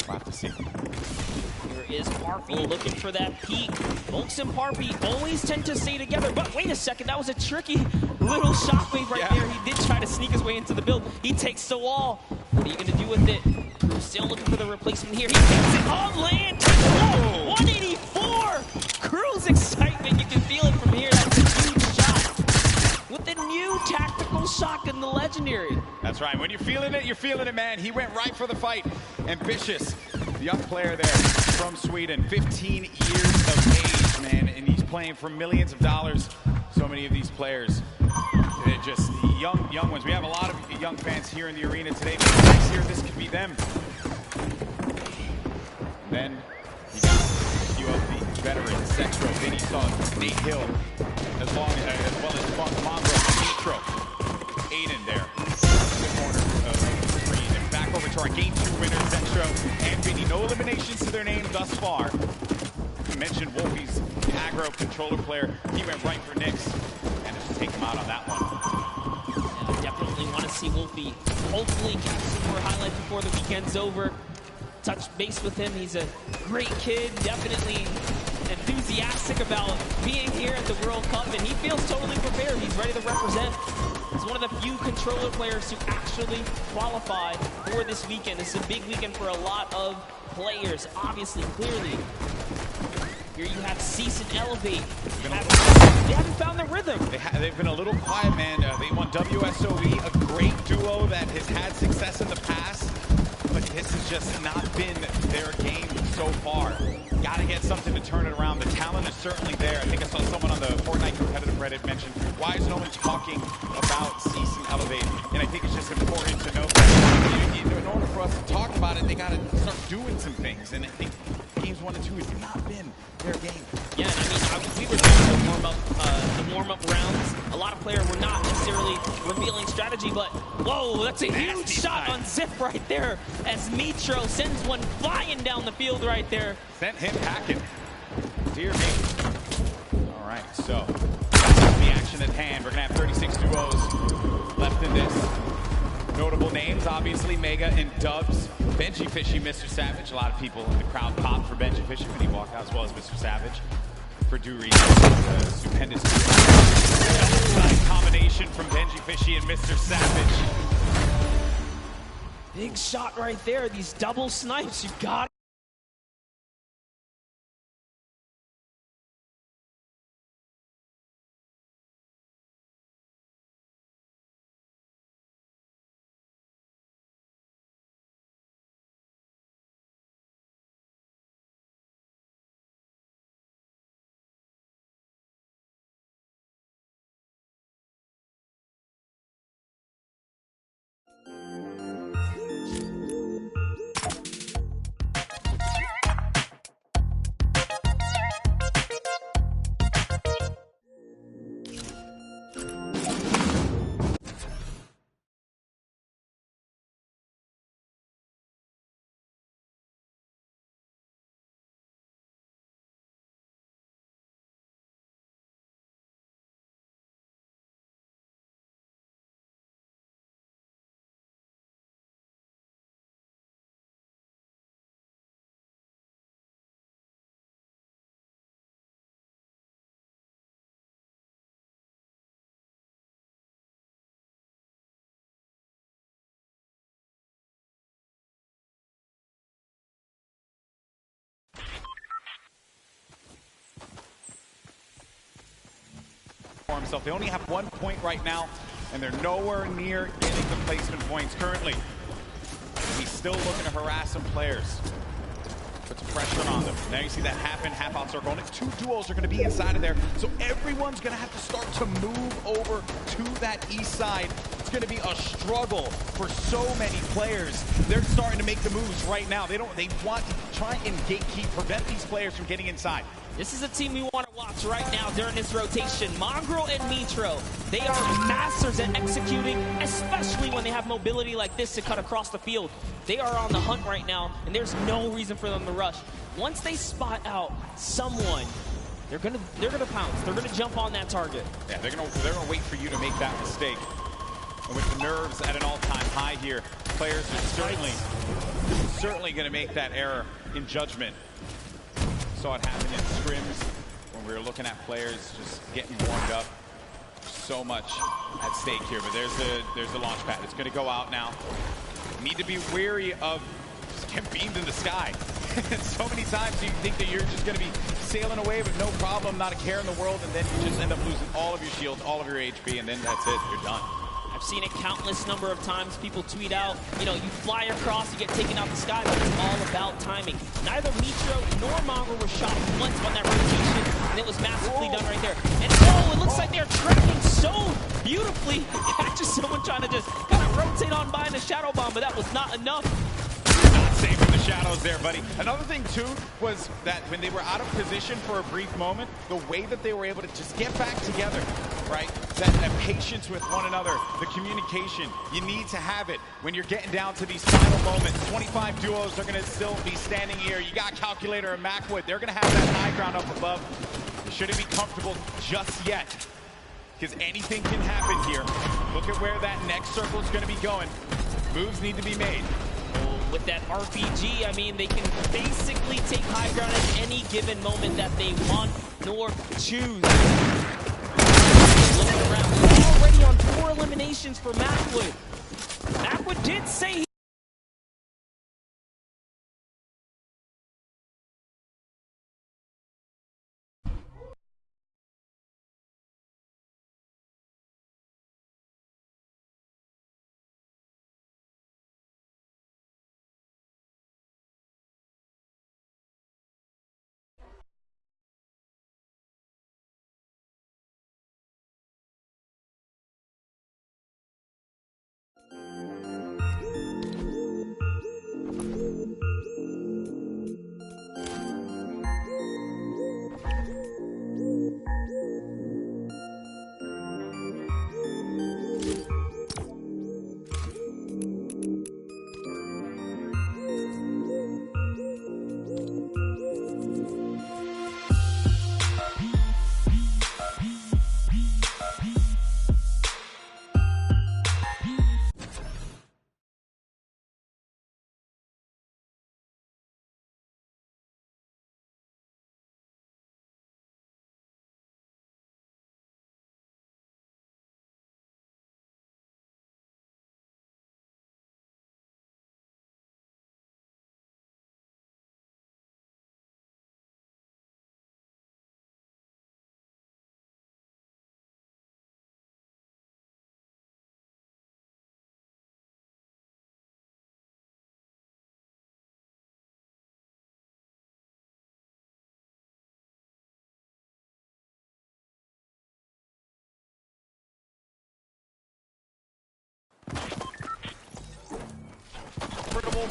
Speaker 12: We'll have to see.
Speaker 9: Here is Harpy looking for that peek. Volks and Harpy always tend to stay together, but wait a second, that was a tricky little shockwave right there. He did try to sneak his way into the build. He takes the wall. What are you going to do with it? Crew's still looking for the replacement here. He takes it on land. Whoa, 184. Crew's excitement, you can feel it from here. That's a huge shot. With the new tactical shotgun, the legendary.
Speaker 12: That's right. When you're feeling it, man. He went right for the fight. Ambitious, the young player there from Sweden, 15 years of age, man, and he's playing for millions of dollars. So many of these players, they're just young ones. We have a lot of young fans here in the arena today. Maybe next year, this could be them. Then you got a few of the veterans, Sextro, Vinny Song, Nate Hill, as well as Funk Mongrel, Nitro, Aiden there. The corner of the screen. And back over to our Game 2 winner, Sextro and Vinny. No eliminations to their name thus far. I mentioned Wolfie's aggro controller player. He went right for Nyx and just take him out on that one.
Speaker 9: Yeah, definitely want to see Wolfie hopefully catch some more highlights before the weekend's over. Touch base with him. He's a great kid, definitely enthusiastic about being here at the World Cup, and he feels totally prepared. He's ready to represent. He's one of the few controller players to actually qualify for this weekend. This is a big weekend for a lot of players, obviously, clearly. Here you have Cease and Elevate. They haven't found their rhythm.
Speaker 12: They've been a little quiet, man. They won WSOE, a great duo that has had success in the past, but this has just not been their game so far. Got to get something to turn it around. The talent is certainly there. I think I saw someone on the Fortnite competitive Reddit mention, why is no one talking about Cease and Elevate? And I think it's just important to note that in order for us to talk about it, they got to start doing some things. And I think games 1 and 2 has not been their game.
Speaker 9: Yeah, and I mean, we were talking more about the warm-up rounds. A lot of players were not necessarily revealing strategy, but whoa, that's a huge shot on Zip right there as Mitro sends one flying down the field right there.
Speaker 12: Sent him packing. Dear me. All right, so that's the action at hand. We're going to have 36 duos left in this. Notable names, obviously, Mega and Dubs. Benji Fishy, Mr. Savage. A lot of people in the crowd popped for Benji Fishy when he walked out, as well as Mr. Savage. For due reason. Stupendous. Nice combination from Benji Fishy and Mr. Savage.
Speaker 9: Big shot right there. These double snipes. You got it.
Speaker 12: for himself. They only have 1 point right now, and they're nowhere near getting the placement points currently. He's still looking to harass some players. Puts pressure on them. Now you see that half in, half out circle. Only 2 duos are going to be inside of there, so everyone's going to have to start to move over to that east side. It's going to be a struggle for so many players. They're starting to make the moves right now. They want to try and gatekeep, prevent these players from getting inside.
Speaker 9: This is a team we want to watch right now during this rotation. Mongrel and Mitro, they are masters at executing, especially when they have mobility like this to cut across the field. They are on the hunt right now, and there's no reason for them to rush. Once they spot out someone, they're gonna pounce. They're gonna jump on that target.
Speaker 12: Yeah, they're gonna wait for you to make that mistake. And with the nerves at an all-time high here, players are certainly gonna make that error in judgment. Saw it happen in scrims when we were looking at players just getting warmed up. So much at stake here, but there's the launch pad. It's going to go out now. Need to be wary of just getting beamed in the sky. So many times you think that you're just going to be sailing away with no problem, not a care in the world, and then you just end up losing all of your shields, all of your HP, and then that's it. You're done.
Speaker 9: I've seen it countless number of times. People tweet out, you know, you fly across, you get taken out the sky, but it's all about timing. Neither Mitro nor Mongrel were shot once on that rotation, and it was masterfully done right there. And oh, it looks like they're tracking so beautifully. Catches someone trying to just kind of rotate on by in a shadow bomb, but that was not enough.
Speaker 12: Not safe in the shadows there, buddy. Another thing, too, was that when they were out of position for a brief moment, the way that they were able to just get back together, right? That patience with one another, the communication, you need to have it when you're getting down to these final moments. 25 duos are going to still be standing here. You got Calculator and Macwood. They're going to have that high ground up above. You shouldn't be comfortable just yet, because anything can happen here. Look at where that next circle is going to be going. Moves need to be made.
Speaker 9: With that RPG, I mean, they can basically take high ground at any given moment that they want nor choose. Looking around, already on 4 eliminations for Macwood. Macwood did say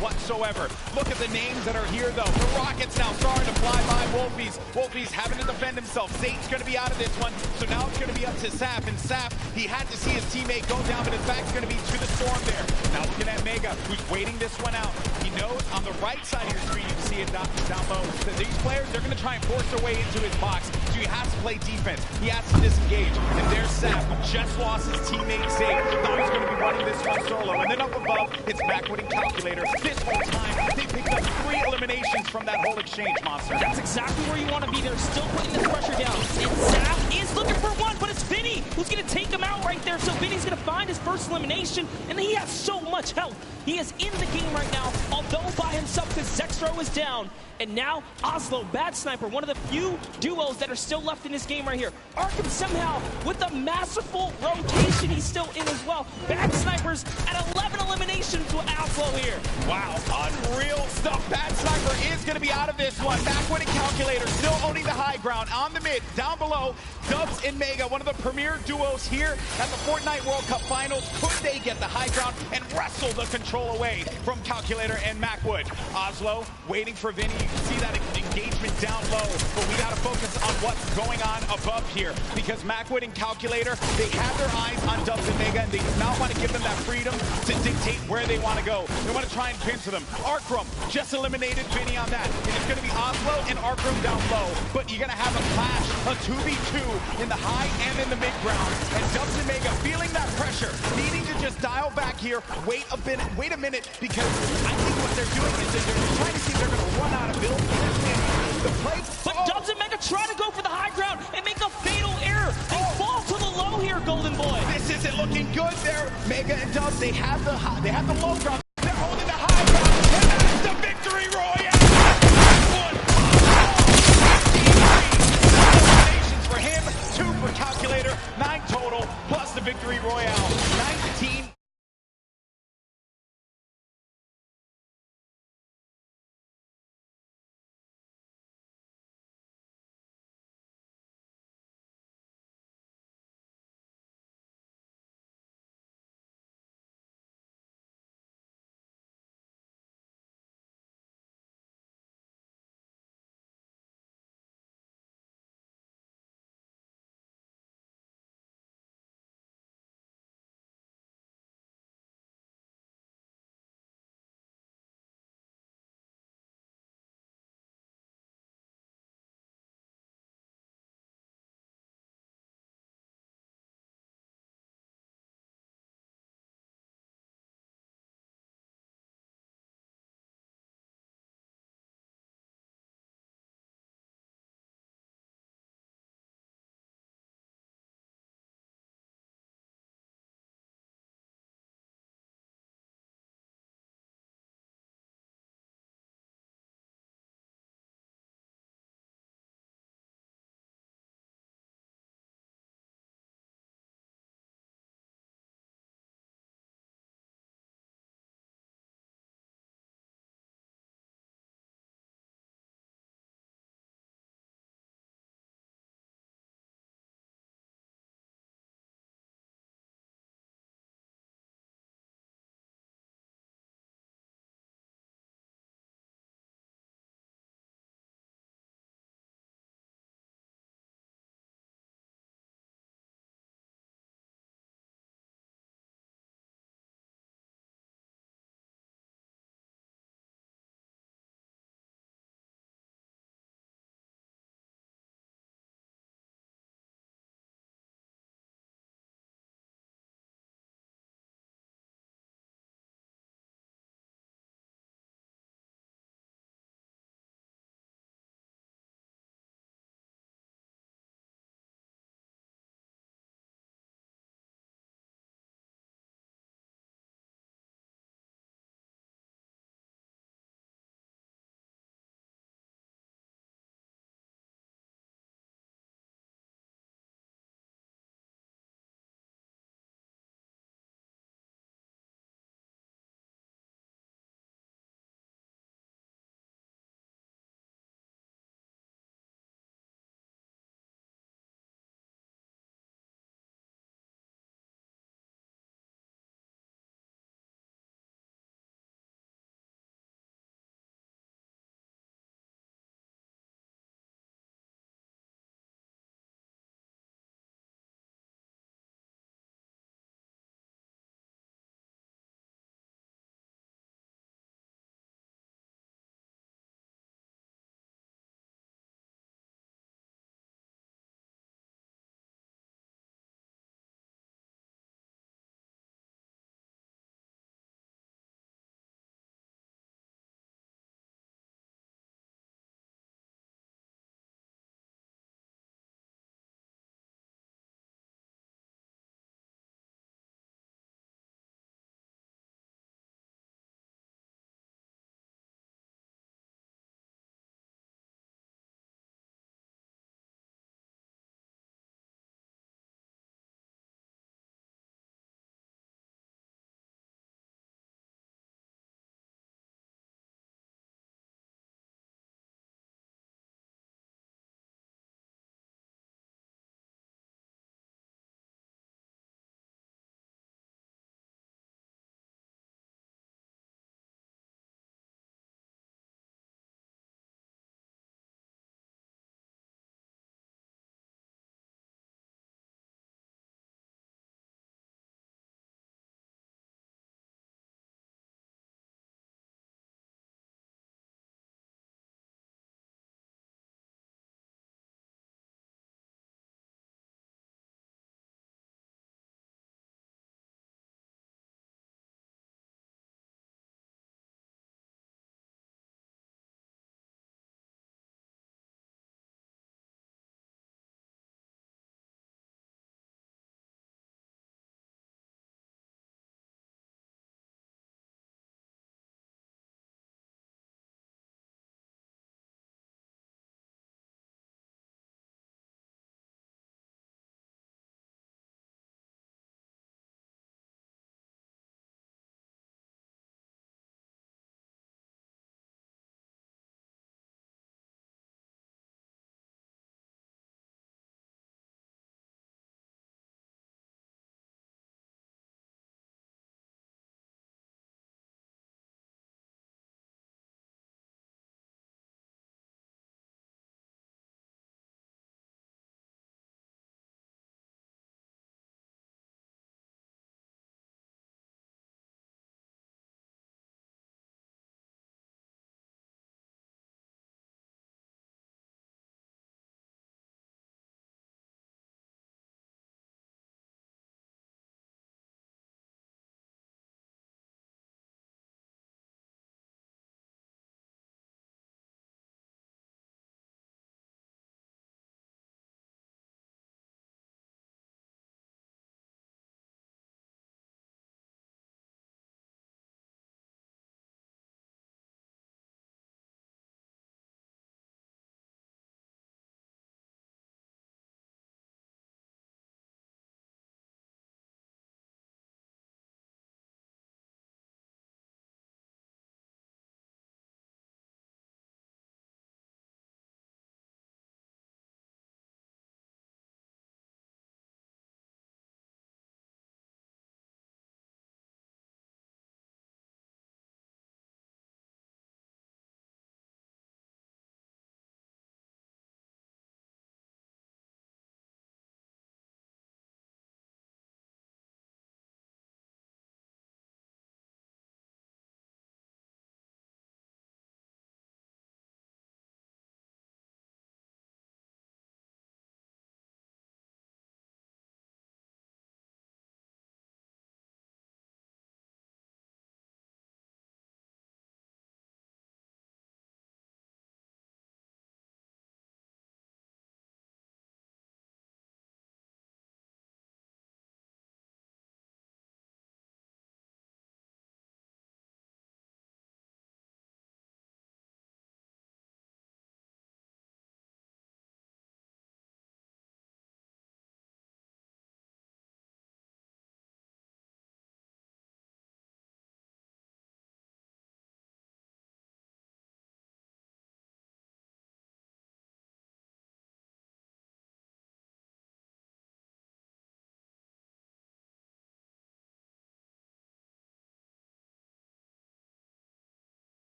Speaker 12: whatsoever. Look at the names that are here, though. The Rockets now starting to fly by Wolfies. Wolfies having to defend himself. Zate's going to be out of this one, so now it's going to be up to Sap. And Sap, he had to see his teammate go down, but his back's going to be to the storm there. Now looking at Mega, who's waiting this one out. He knows on the right side of your screen, you can see it down low, that these players, they're going to try and force their way into his box, so he has to play defense. He has to disengage. And there's Sap, who just lost his teammate Zate. Now he's going to be running this one solo. And then up above, it's Macwood and Calculator. This whole time, they picked up 3 eliminations
Speaker 5: from that whole exchange, Monster.
Speaker 9: That's exactly where you want to be. They're still putting this pressure down. And Zap is looking for one, but it's Vinny who's going to take him out right there. So Vinny's going to find his first elimination, and he has so much health. He is in the game right now, although by himself because Zexro is down. And now Oslo, Bad Sniper, one of the few duos that are still left in this game right here. Arkham somehow, with a masterful rotation, he's still in as well. Bad Snipers at 11 eliminations with Oslo here.
Speaker 5: Wow, unreal stuff. Bad Sniper is going to be out of this one. Backwood and Calculator still owning the high ground. On the mid, down below, Dubs and Mega, one of the premier duos here at the Fortnite World Cup Finals. Could they get the high ground and wrestle the control away from Calculator and Macwood? Oslo waiting for Vinny. You can see that engagement down low, but we got to focus on what's going on above here because Macwood and Calculator, they have their eyes on Dubs and Mega, and they do not want to give them that freedom to dictate where they want to go. They want to try and pinch them. Arkrum just eliminated Vinny on that, and it's going to be Oslo and Arkrum down low, but you're going to have a clash, a 2v2 in the high and in the mid ground, and Dubs and Mega feeling that pressure, needing to just dial back here, wait a minute, because I think what they're doing is they're trying to see if they're going to run out of build. The play,
Speaker 9: but Dubs and Mega try to go for the high ground and make a fatal error. They fall to the low here, Golden Boy.
Speaker 5: This isn't looking good there. Mega and Dubs, they have the low ground.